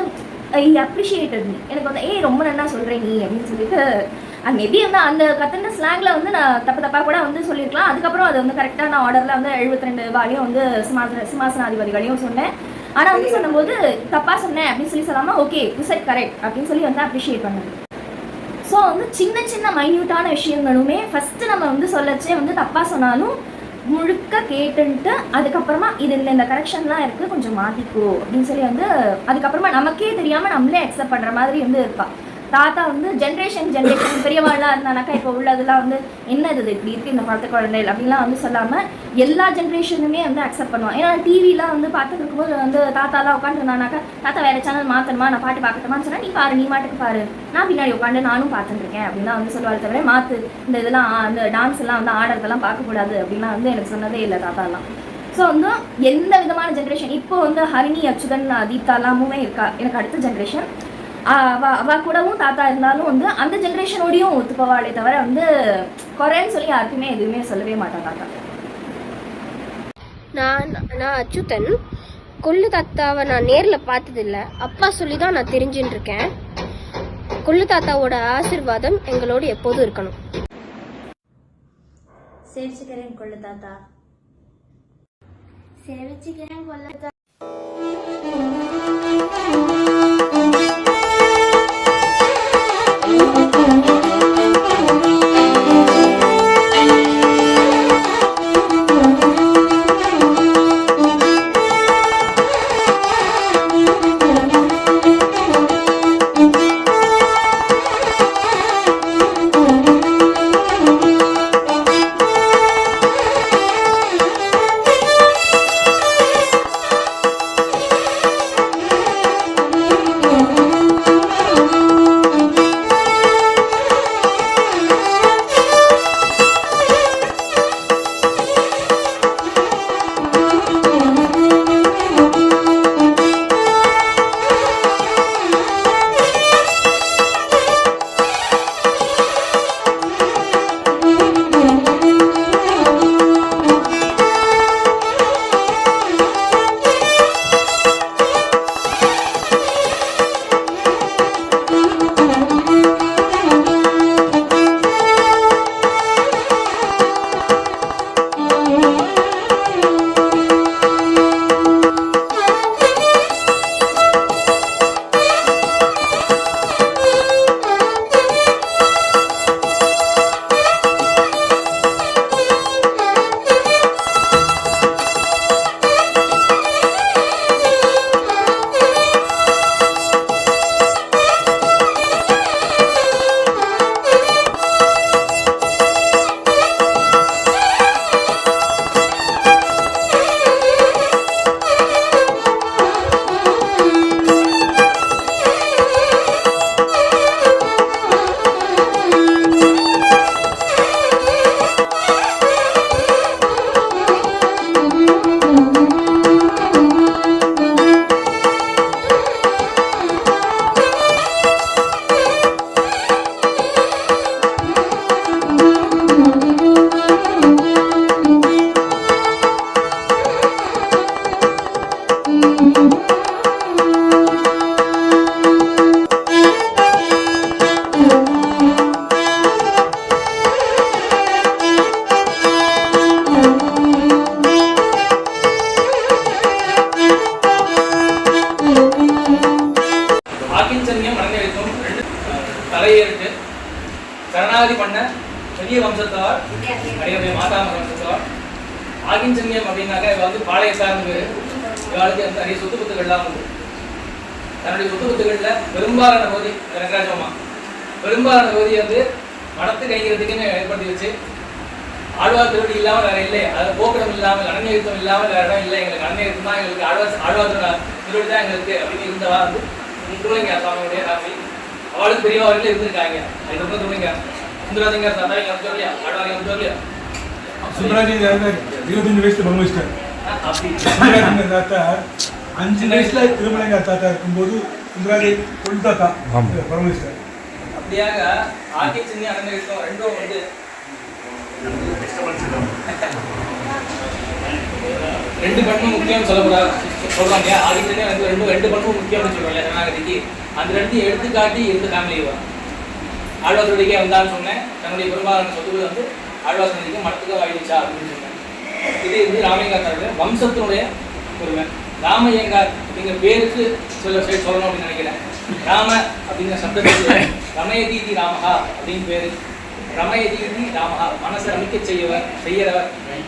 அப்ரிஷியேட்டட் மீ. எனக்கு வந்து ரொம்ப நல்லா சொல்கிறேன் நீ அப்படின்னு சொல்லிட்டு அங்கே எப்படி வந்து அந்த கற்றுன ஸ்லாங்கில் வந்து நான் தப்பாக கூட வந்து சொல்லியிருக்கலாம். அதுக்கப்புறம் அது வந்து கரெக்டாக நான் ஆர்டரில் வந்து 72 வாலியும் வந்து சிம்மாசனாதிபதிகளையும் சொன்னேன். ஆனால் வந்து சொல்லும்போது தப்பாக சொன்னேன் அப்படின்னு சொல்லி சொல்லாமல் ஓகே யூ செட் கரெக்ட் அப்படின்னு சொல்லி வந்து அப்ரிஷியேட் பண்ணேன். ஸோ வந்து சின்ன மைன்யூட்டான விஷயங்களுமே ஃபஸ்ட்டு நம்ம வந்து சொல்லச்சே வந்து தப்பாக சொன்னாலும் முழுக்க கேட்டுன்ட்டு அதுக்கப்புறமா இது இந்த கரெக்ஷன்லாம் இருக்குது கொஞ்சம் மாற்றிக்கோ அப்படின்னு சொல்லி வந்து அதுக்கப்புறமா நமக்கே தெரியாமல் நம்மளே அக்செப்ட் பண்ணுற மாதிரி வந்து இருப்பாள். தாத்தா வந்து ஜென்ரேஷன் பெரியவாள்லாம் இருந்தானாக்கா இப்போ உள்ளதெல்லாம் வந்து என்ன இது இப்படி இருக்குது இந்த பழத்த குழந்தைகள் அப்படிலாம் வந்து சொல்லாமல் எல்லா ஜென்ரேஷனுமே வந்து அக்செப்ட் பண்ணுவான். ஏன்னா டிவிலாம் வந்து பார்த்துட்டு இருக்கும்போது வந்து தாத்தாலாம் உட்காந்துருந்தானாக்கா தாத்தா வேறு சேனல் மாற்றணுமா, நான் பாட்டு பார்க்கட்டுமான்னு சொன்னால் நீ பாரு, நீ மாட்டுக்கு பாரு, நான் பின்னாடி உட்காந்து நானும் பார்த்துட்டுருக்கேன் அப்படின்லாம் வந்து சொல்லுவாள். தவிர மாற்று இந்த இதெல்லாம் அந்த டான்ஸ் எல்லாம் வந்து ஆடுறதெல்லாம் பார்க்கக்கூடாது அப்படின்லாம் வந்து எனக்கு சொன்னதே இல்லை தாத்தாலாம். ஸோ வந்து எந்த விதமான ஜென்ரேஷன் இப்போ வந்து ஹரிணி, அச்சுதன், தீப்தா எல்லாமுமே இருக்கா எனக்கு அடுத்த ஜென்ரேஷன். அவ கூடவும் தாத்தா இருந்தாலும் வந்து அந்த ஜென்ரேஷனோடையும் ஒத்துப்பவாளே தவிர வந்து குறைன்னு சொல்லி யாருக்குமே எதுவுமே சொல்லவே மாட்டான் தாத்தா. நான் அச்சுதன். கொள்ளு தாத்தாவை நான் நேரில் பார்த்ததில்ல, அப்பா சொல்லி தான் நான் தெரிஞ்சுட்டு இருக்கேன். கொள்ளு தாத்தாவோட ஆசீர்வாதம் எங்களோடு எப்போதும் இருக்கணும். சேவிச்சுக்கிறேன் கொள்ளு தாத்தா. சேவிச்சுக்கிறேன் கொள்ளு தாத்தா. தலையேறிட்டு சரணாகதி பண்ண பெரிய வம்சத்தவர் அடையுடைய மாதாம வம்சத்தவர். ஆகிஞ்சன்யம் அப்படின்னாக்கா இவ வந்து பாளையத்தார்னு பேரு. இவளுக்கு நிறைய சொத்து புத்துகள்லாம் உண்டு. தன்னுடைய சொத்து புத்துகள்ல பெரும்பாலான பகுதி ரங்கராஜமா பெரும்பாலான பகுதியை வந்து மடத்து கைங்கிறதுக்குன்னு ஏற்படுத்தி வச்சு ஆழ்வார் திருவடி இல்லாமல் வேற இல்லை, அது போக்குடம் இல்லாமல் அனநியத்தம் இல்லாமல் வேற இடம் இல்லை, எங்களுக்கு அனநியத்தம் தான் எங்களுக்கு ஆழ்வார் திருவடி தான் எங்களுக்கு அப்படின்னு இருந்தவா வந்து திருவள்ளிங்க சுவாமியுடைய ராசி. அவளுக்கு பெரியவர்கள் இருந்திருக்காங்க. அதுக்கப்புறம் திருவள்ளிங்க சுந்தராஜங்க சந்தாரிங்க சொல்லலையா, ஆழ்வாரிங்க சொல்லலையா, சுந்தராஜன் 25 வயசுல பரமேஸ்வர் சுந்தராஜன் தாத்தா 5 வயசுல திருமலைங்க தாத்தா இருக்கும்போது சுந்தராஜன் கொள்ளு தாத்தா பரமேஸ்வர். அப்படியாக ஆகி சின்ன அனநியத்தம் ரெண்டும் வந்து ரெண்டு பண்பும் முக்கியம் சொல்றாங்க. ஆதிக்கனே வந்து ரெண்டு பண்பும் முக்கியம்னு சொல்லுவாங்க சரணாகதிக்கு. அந்த ரெண்டு எடுத்துக்காட்டி இருந்த ஃபேமிலி ஆழ்வாசனுக்கே வந்தான்னு சொன்னேன். தன்னுடைய பெரும்பாலான சொத்துக்கள் வந்து ஆழ்வாசனுக்கு மடத்துக்கு ஆயிடுச்சா அப்படின்னு சொன்னேன். இது வந்து ராமையங்கார் வம்சத்தினுடைய பெருமை. ராமையங்கார் அப்படிங்கிற பேருக்கு சொல்லணும் அப்படின்னு நினைக்கிறேன். ராம அப்படிங்கிற சப்தத்துக்கு ரமயதீதி ராமஹா அப்படின்னு பேரு. ரமயதீதி ராமஹா மனசை ரமிக்க செய்யறவர்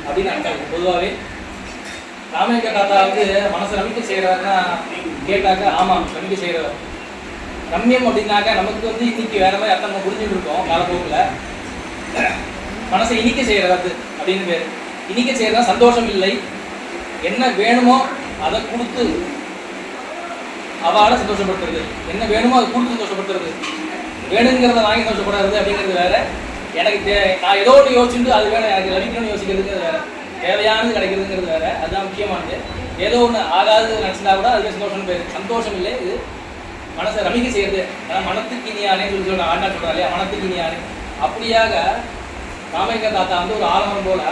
அப்படின்னு அர்த்தம். பொதுவாகவே ராமையங்க தாத்தா வந்து மனசை ரமிக்க செய்யறவர்னா கேட்டாக்க ஆமாம் ரமிக்க செய்யறவர். ரம்யம் அப்படின்னாக்கா நமக்கு வந்து இன்னைக்கு வேற மாதிரி அர்த்தம் நம்ம புரிஞ்சுட்டு இருக்கோம் காலப்போக்கில். மனசை இனிக்க செய்யறது அப்படின்னு பேர். இனிக்க செய்யறதா சந்தோஷம் இல்லை, என்ன வேணுமோ அதை கொடுத்து அவளை சந்தோஷப்படுத்துறது, என்ன வேணுமோ அதை கொடுத்து சந்தோஷப்படுத்துறது. வேணுங்கிறத வாங்கி சந்தோஷப்படுறது அப்படிங்கிறது வேற, எனக்கு நான் ஏதோ ஒன்று யோசிச்சுட்டு அது வேணும் எனக்கு லഭിக்கணும்னு யோசிக்கிறதுங்கிறது வேற, தேவையானது கிடைக்கிறதுங்கிறது வேற. அதுதான் முக்கியமானது. ஏதோ ஒன்று ஆகாது நினச்சினா கூட அதுவே சந்தோஷம்னு பேர். சந்தோஷம் இல்லை, இது மனசை ரமிக்க செய்யறது. மனத்துக்கு இனியானே சொல்லி ஆண்டா சொல்றா இல்லையா, மனத்துக்கு இனியானே. அப்படியாக ராமலிங்க தாத்தா வந்து ஒரு ஆலமரம் போல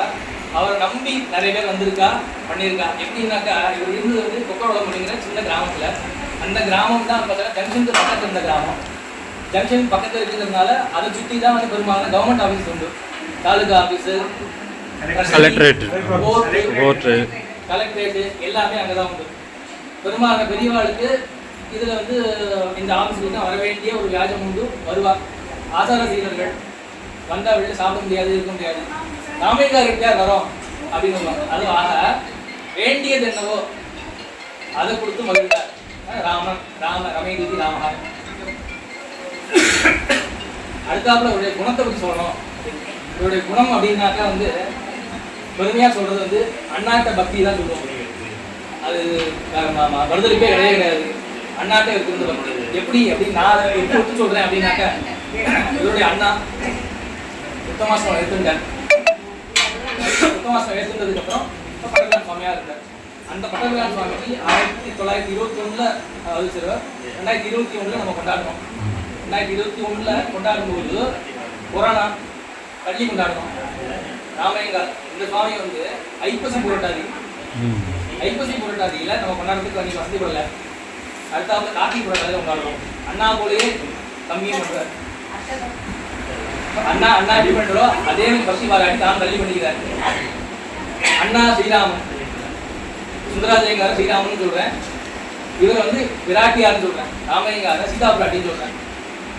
அவரை நம்பி நிறைய பேர் வந்திருக்கா, பண்ணியிருக்கா. எப்படின்னாக்கா இவர் இருந்தது வந்து கொக்கரோளம் அப்படிங்கிற சின்ன கிராமத்தில். அந்த கிராமம் தான் பார்த்தீங்கன்னா ஜங்ஷனுக்கு பக்கத்தில் இருந்த கிராமம். ஜங்ஷன் பக்கத்தில் இருக்கிறதுனால அதை சுற்றி தான் வந்து பெரும்பாலும் கவர்மெண்ட் ஆஃபீஸ் உண்டு. தாலுகா ஆஃபீஸு, கலெக்டரேட்டு, எல்லாமே அங்கே தான் உண்டு. பெரும்பாலான பெரியவாளுக்கு இதில் வந்து இந்த ஆஃபீஸுக்கு தான் வர வேண்டிய ஒரு வியாஜம் உண்டு. வருவா ஆசார சீலர்கள் வந்தால் வெளியில் சாப்பிட முடியாது, இருக்க முடியாது. ராமலிங்கார்கிட்ட வரோம் அப்படின்னு சொல்லுவாங்க. அது ஆக வேண்டியது என்னவோ அதை கொடுத்து மகிழ்ந்தார். ரமேதி ராமஹா. அடுத்தாப்புல இவருடைய குணத்தை பற்றி சொல்லணும். இவருடைய குணம் அப்படின்னாக்கா வந்து பெருமையா சொல்றது வந்து அண்ணாட்ட பக்தி தான் சொல்லுவோம். அது வருதலுக்கே கிடையாது கிடையாது. அண்ணாட்ட இருக்கிறது பக்தி. எப்படி அப்படின்னு நான் எப்படி ஒத்து சொல்றேன் அப்படின்னாக்கா, இவருடைய அண்ணா உத்தமாசனம் எடுத்துட்டார். உத்தமாசனம் எடுத்துட்டதுக்கு அப்புறம் பட்டர்கான் சுவாமியா இருந்தார். அந்த பட்டர்கான் சுவாமிக்கு 1921 அது சரி 2021 நம்ம கொண்டாடணும். 2021 கொண்டாடும்போது கொரோனா பள்ளி கொண்டாடணும். ராமலிங்கார் இந்த சுவாமி வந்து ஐப்பசி புரட்டாதி, ஐப்பசி புரட்டாதியில நம்ம கொண்டாடுறதுக்கு அன்னைக்கு வசதி படல. அடுத்தாப்புல கார்த்திகை புரட்டாதியில கொண்டாடுறோம். அண்ணா போலயே கம்மியும் பண்றாரு. அண்ணா எப்படி பண்றோம் அதே பக்தி பாராட்டி தான் தள்ளி பண்ணிக்கிறார். அண்ணா ஸ்ரீராமன், சுந்தராஜயங்கார ஸ்ரீராமன் சொல்றேன். இவர் வந்து விராட்டியார்னு சொல்றேன். ராமலிங்கார சீதா பிராட்டின்னு சொல்றேன்.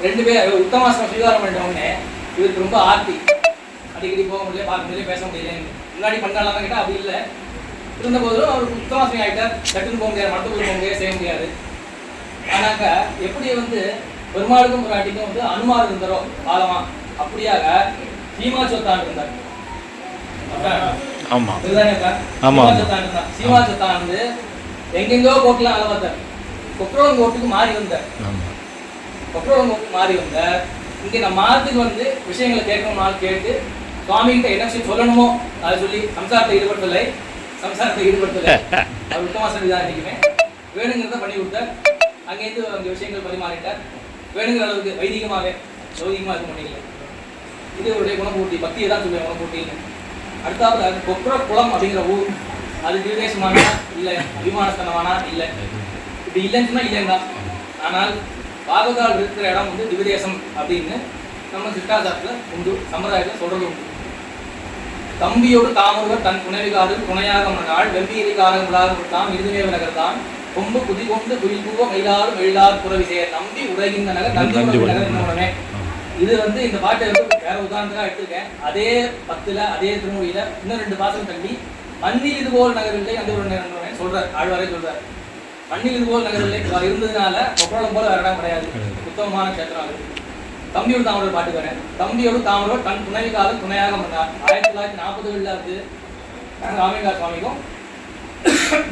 ரெண்டு பேர் உத்தமாசனம் ஸ்வீகாரம் பண்ணிட்டோம்னே இவருக்கு ரொம்ப ஆர்த்தி. அடிக்கடி போக முடியல, பார்க்க முடியல, பேச முடியல. முன்னாடி பண்ணலாம் கேட்டால் அப்படி இல்லை. இருந்த போதிலும் அவருக்கு உத்தமாசனம் ஆகிட்டார். சட்டுன்னு போக முடியாது, மட்டத்துக்குள்ள போக முடியாது, செய்ய முடியாது. ஆனாக்கா எப்படி வந்து பெருமாளுக்கும் பிராட்டிக்கும் வந்து அனுமார் இருந்தாரோ பாலமா, அப்படியாக சீமாச்சொத்தான் இருந்தார். சீமாச்சொத்தான் வந்து எங்கெங்கோ கோட்டுலாம் அள வந்தார். கொக்கரோளம் கோட்டுக்கு மாறி வந்தார். கொக்கரோளம் கோட்டுக்கு மாறி வந்தார். இங்கே நம்ம மாதத்துக்கு வந்து விஷயங்களை கேட்கணும்னாலும் கேட்டு சுவாமிகிட்ட என்ன விஷயம் சொல்லணுமோ அதை சொல்லி சம்சாரத்தை ஈடுபடுத்தலை. அவர் உத்தமாசனம் தான் நினைக்குமே. வேணுங்கிறத பண்ணி கொடுத்தார். அங்கேருந்து அங்கே விஷயங்கள் பரிமாறிட்டார். வேணுங்கிற அளவுக்கு வைதிகமாகவே லௌகிகமாக இது பண்ணிக்கல. இது இவருடைய குணப்பூர்த்தி. பக்தியை தான் சொல்லுவேன் குணப்பூர்த்தின்னு. அடுத்தாவது கொக்கர குளம் அப்படிங்கிற ஊர், அது திவ்தேசமானா இல்லை, அபிமானஸ்தனமானா இல்லை. இப்படி இல்லைன்னு சொன்னால் இல்லைன்னா. ஆனால் பாகவதால் இருக்கிற இடம் வந்து திவ்தேசம் அப்படின்னு நம்ம சித்தாந்தத்தில் உண்டு, சம்பிரதாயத்தில் சொல்றது உண்டு. தம்பியோடு தாமொருவர் தன் துணைவிகாரு துணையாக மன்னாள் வெம்பியதிகாரம் விழாதான் இருதுநேவ நகர் தான் கொம்பு குதி கொண்டு துயில்பூவ மயிலாறு எழிலார் புறவிசைய நம்பி உலகின்ற நகர் நந்தி நகர் என்னுடனே. இது வந்து இந்த பாட்டை வந்து வேற உதாரணத்துக்காக எடுத்திருக்கேன். அதே 10ல் அதே திருமொழியில இன்னும் 2 பாசனம் தள்ளி மண்ணில் இதுபோல் நகரில்லை அந்த ஒரு நேரம் சொல்றார். ஆழ்வாரே சொல்றார், மண்ணில் இதுபோல் நகரில்லை இருந்ததுனால கொக்கரோளம் போல வேற இடம் கிடையாது, உத்தமமான கஷேத்திரம் அது. தம்பியோடு தாமரோட பாட்டு வரேன். தம்பியோடு தாமரோடு தன் துணைவிக்காக துணையாக பண்ணார். 1940களில் வந்து ராமலிங்கார் சுவாமிக்கும்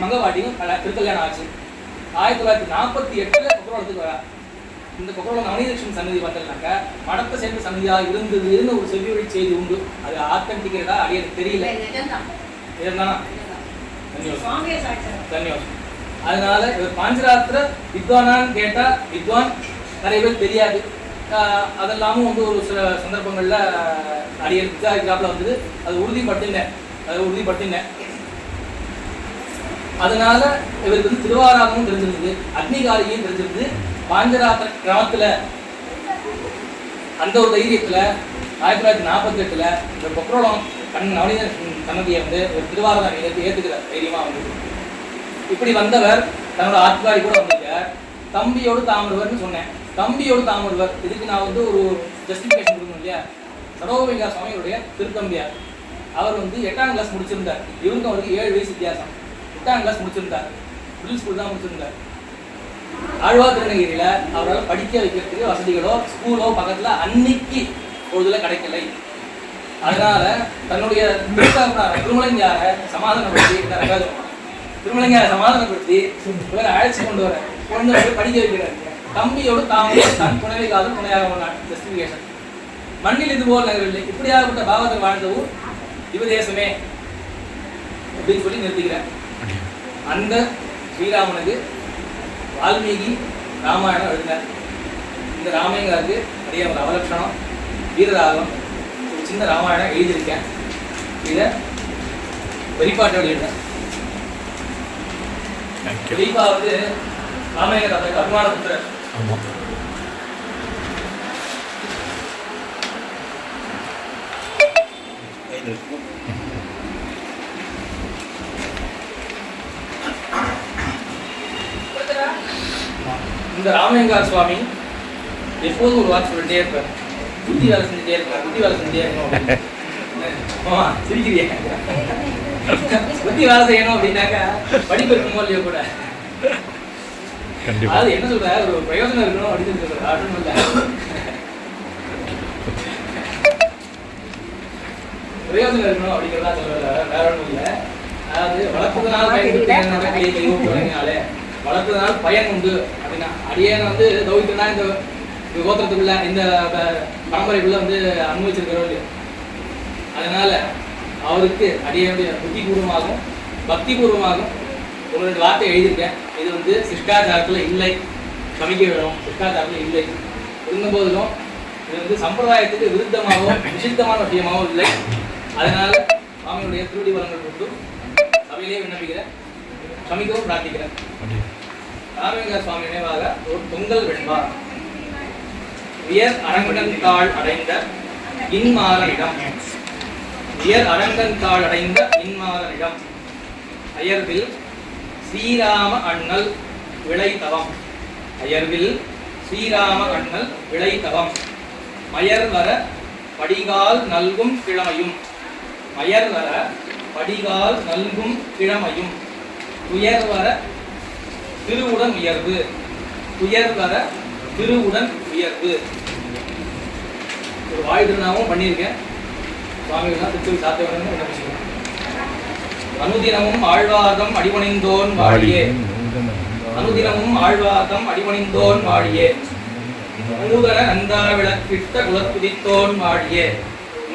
மங்கவாட்டிக்கும் திருக்கல்யாணம் ஆச்சு. 1948 கொக்கரோளத்துக்கு வரா. இந்த கொக்கரோளம் நவநீதலட்சுமி சன்னதி பார்த்தீங்கன்னாக்க மடத்தை சேர்ந்த சன்னதியாக இருந்ததுன்னு ஒரு செவ்வி வழி செய்தி உண்டு. அது ஆத்தன்டிக்கிறதா அது எனக்கு தெரியல. இருந்தானா தன்யோசம். அதனால இவர் பாஞ்சராத்திர வித்வானான்னு கேட்டா வித்வான் நிறைய பேர் தெரியாது. அதெல்லாமும் வந்து ஒரு சில சந்தர்ப்பங்கள்ல அடிய விசாரிக்கிறாப்புல வந்தது. அது உறுதிப்பட்டினேன். அதனால இவருக்கு வந்து திருவாராகமும் தெரிஞ்சிருந்தது, அக்னிகாரியும் தெரிஞ்சிருந்தது. பாஞ்சராத்திர கிராமத்துல அந்த ஒரு தைரியத்துல 1948 இந்த கொக்கரோளம் நவநீத சன்னதியை வந்து ஒரு திருவாரூர் ஏற்றுக்கிற தைரியமா வந்தது. இப்படி வந்தவர் தன்னோட ஆத்காரி கூட வந்திருக்கார். தம்பியோடு தாமருவர்னு சொன்னேன். தம்பியோடு தாமருவர் இதுக்கு நான் வந்து ஒரு ஜஸ்டிஃபிகேஷன் கொடுக்கணும் இல்லையா. சடோபலிங்கா சுவாமியுடைய திருத்தம்பியார். அவர் வந்து 8ஆம் கிளாஸ் முடிச்சிருந்தார். இவருக்கும் அவருக்கு 7 வயசு வித்தியாசம். 8ஆம் கிளாஸ் முடிச்சிருந்தார். மிடில் ஸ்கூல் தான் முடிச்சிருந்தார். ஆழ்வார் திருநகிரியில அவரால் படிக்க வைக்கிறதுக்கு வசதிகளோ ஸ்கூலோ பக்கத்துல அன்னைக்கு பொழுதுல கிடைக்கலை. அதனால தன்னுடைய திருமலைஞாரை சமாதானப்படுத்தி திருமலைஞாரை சமாதானப்படுத்தி இவரை அழைச்சி கொண்டு வந்து படிக்க வைக்கிறார். தம்பியோடு தாமே தன் துணைவை காதும் துணையாக ஜஸ்டிபிகேஷன். மண்ணில் இது போல் நகரில்லை, இப்படியாகப்பட்ட பாகவதர் வாழ்ந்த ஊர் திவதேசமே அப்படின்னு சொல்லி நிறுத்திக்கிறேன். அந்த ஸ்ரீராமனுக்கு வால்மீகி ராமாயணம் எழுதினார். இந்த ராமையங்காருக்கு நிறைய ஒரு அவலட்சணம் வீரராகம் ஒரு சின்ன ராமாயணம் எழுதியிருக்கேன். இதை வெளிப்பாட்டோடு எழுதினேன். வெளிப்பா வந்து ராமையங்க அபிமான புத்திரர். இந்த ராமலிங்கார் சுவாமி எப்போதும் ஒரு வார்த்தை சொல்லிட்டே இருப்பார், புத்தி வேலை செஞ்சுட்டே இருப்பார், புத்தி வேலை செஞ்சுட்டே இருக்கணும். ஆமா சிரிக்கிறிய புத்தி வேலை செய்யணும் அப்படின்னாக்கா படிப்பு இருக்கணுமோ இல்லையோ கூட. அது என்ன சொல்ற ஒரு பிரயோஜனம் இருக்கணும் அப்படின்னு சொல்ற அப்படின்னு இல்ல, பிரயோஜனம் இருக்கணும் அப்படிங்கிறதா சொல்ற, வேற ஒன்றும் இல்லை. அதாவது வளர்ப்பதனால் பயன்படுத்தினாலே வளர்த்ததுனால பயன் உண்டு அப்படின்னா அடியேன் வந்து தௌகித்தனா இந்த கோத்திரத்துக்குள்ள இந்த பரம்பரைக்குள்ள வந்து அனுபவிச்சிருக்கிறோம் இல்லையா. அதனால அவருக்கு அடியனுடைய புத்திபூர்வமாகவும் பக்திபூர்வமாகவும் ஒரு ரெண்டு வார்த்தை எழுதியிருக்கேன். இது வந்து சிஷ்டாச்சாரத்தில் இல்லை, சமைக்க வேணும், சிஷ்டாச்சாரத்தில் இல்லை. இருந்தபோதிலும் இது வந்து சம்பிரதாயத்துக்கு விருத்தமாகவும் நிஷித்தமான விஷயமாகவும் இல்லை. அதனால சுவாமியுடைய திருடி வளங்கள் கொண்டு சபையிலே விண்ணப்பிக்கிறேன், சமைக்கவும் பிரார்த்திக்கிறேன். ராமலிங்க சுவாமி நினைவாக ஒரு பொங்கல் வெண்பா. உயர் அரங்கன்காள் அடைந்த இன்மாரனிடம், உயர் அரங்கன்காள் அடைந்த இன்மாரனிடம் அயர்வில் ஸ்ரீராம அண்ணல் விளைத்தவம், அயர்வில் ஸ்ரீராம அண்ணல் விளைத்தவம் மயர் வர படிகால் நல்கும் கிழமையும், மயர் வர படிகால் நல்கும் கிழமையும் துயர் வர திருவுடன் உயர்வு, துயர் வர திருவுடன் உயர்வு. ஒரு வாய் திருநாமம் பண்ணியிருக்கேன். சுவாமிகள்லாம் திருச்சி சாத்த வேணும்னு என்ன பேசுகிறேன். அனுதினமும் ஆழ்வாதம் அடிபணிந்தோன் வாழியே, அனுதினமும் ஆழ்வாதம் அடிபணிந்தோன் வாழியே, நூதன நந்தா விளக்கிட்ட குலத்துதித்தோன் வாழியே,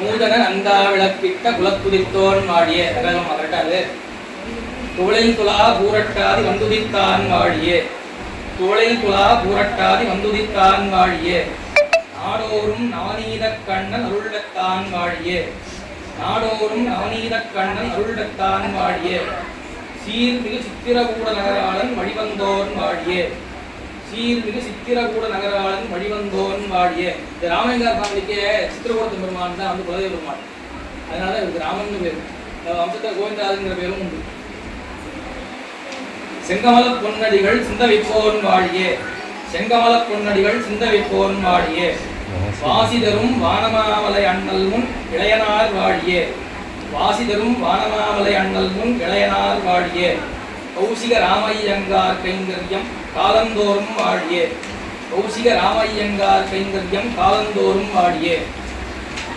நூதன நந்தா விளக்கிட்ட குலத்துதித்தோன் வாழியே. கரெக்டாது. தோளில் துலா பூரட்டாதி வந்துதித்தான் வாழியே, தோளில் துலா பூரட்டாதி வந்துதித்தான் வாழியே, நாடோறும் நவநீத கண்ணன் அருள்வெத்தான் வாழியே, நாடோறும் நவநீத கண்ணன் அருள்வெத்தான் வாழியே, சீர்மிகு சித்திரகூட நகராளன் வழிவந்தோன் வாழியே, சீர்மிகு சித்திரகூட நகராளன் வழிவந்தோன் வாழியே. இந்த ராமலிங்க ஃபேமிலிக்கு சித்திரகூட பெருமான் தான் வந்து குலதெய்வ பெருமான். அதனால இவருக்கு ராமன் பேர், வம்சத்தில் கோவிந்தராஜுங்கிற பேரும் உண்டு. செங்கமல பொன்னடிகள் சிந்தவிப்போன் வாழியே, செங்கமல பொன்னடிகள் சிந்தவிப்போன் வாழியே, வாசிதரும் வானமாமலை அண்ணல் முன் இளையனார் வாழியே, வாசிதரும் வானமாமலை அண்ணல் முன் இளையனார் வாழியே, கௌசிக ராமையங்கார் கைங்கரியம் காலந்தோறும் வாழியே, கௌசிக ராமையங்கார் கைங்கரியம் காலந்தோறும் வாழியே,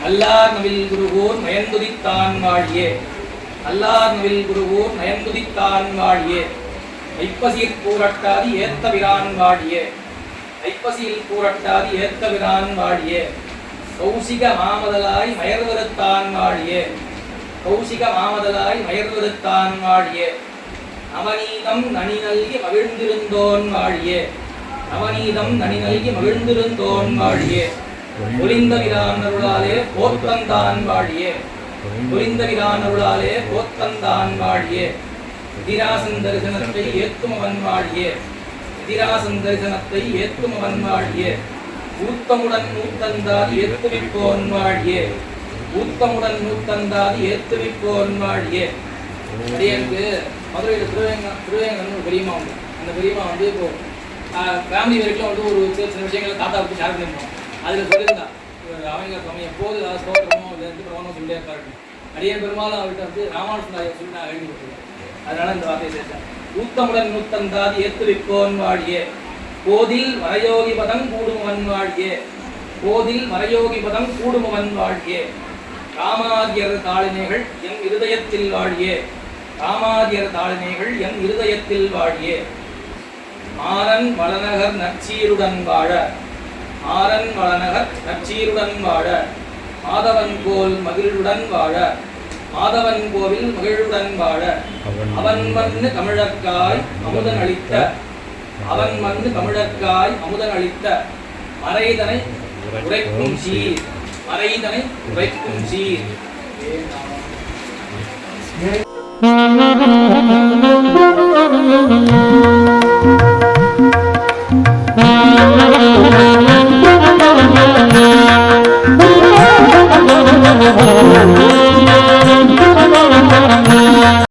அல்லார் நவில் குருகூர் நயந்துதித்தான் வாழியே, அல்லார் நவில் குருகூர் நயந்துதித்தான் வாழியே, ஐப்பசியில் பூரட்டாதி ஏத்த விரான் வாழியே, ஐப்பசியில் பூரட்டாதி ஏத்த விரான் வாழியே, கௌசிக மாமதலாய் மயர்வருத்தான் வாழியே, கௌசிக மாமதலாய் மயர்வருத்தான் வாழியே, நவநீதம் நனி நல்கி மகிழ்ந்திருந்தோன் வாழியே, நவநீதம் நனி நல்கி மகிழ்ந்திருந்தோன் வாழியே, ஒளிந்த விரான் அருளாலே போத்தந்தான் வாழியே, ஒளிந்த விரான் அருளாலே போத்தந்தான் வாழியே, எதிராசன் தரிசனத்தை ஏத்துமவன் வாழியே, எதிராசன் தரிசனத்தை ஏத்துமவன் வாழியே, ஊத்தமுடன் நூத்தந்தாதி ஏத்துவிப்போன் வாழியே, ஊத்தமுடன் நூத்தந்தாதி ஏத்துவிப்போன் வாழியே. அடியனுக்கு மதுரையில் திருவேங்கன்னு ஒரு பெரியம்மா உண்டு. அந்த பெரியம்மா வந்து இப்போ ஃபேமிலி வரைக்கும் வந்து ஒரு சின்ன விஷயங்களை தாத்தா பற்றி ஷேர் பண்ணியிருந்தோம். அதில் சொல்லியிருந்தா அவங்க சுவாமி எப்போது ஸ்தோத்திரமோ இல்லை எந்த பிரமாணம் சொல்லிட்டே இருக்காரு. அடியன் பெருமாளும் அவர்கிட்ட வந்து ராமானுஜன் சொல்லி நான் எழுதி கொடுத்துருக்கேன். அதனால இந்த வார்த்தையை சேர்த்தேன். ஊத்தமுடன் நூத்தந்தாதி ஏத்துவிப்போன் வாழியே, போதில் வரயோகி பதம் கூடுமவன் வாழ்யே, போதில் வரயோகி பதம் கூடுமவன் வாழ்யே, ராமாதியர் தாளினைகள் என் இருதயத்தில் வாழியே, ராமாதியர் தாளினைகள் என் இருதயத்தில் வாழியே. மாறன் வளநகர் நற்சீருடன் வாழ, மாறன் வளநகர் நற்சீருடன் வாழ, மாதவன் கோல் மகிழ்வுடன் வாழ, மாதவன் கோவில் மகிழ்வுடன் வாழ. அவன் வந்து தமிழர்க்காய் அமுதன் அளித்த, அவன் வந்து தமிழர்க்காய் அமுதன் அளித்த, மறைதனை உரைக்கும் சீர், மறைதனை உரைக்கும் சீர். Oh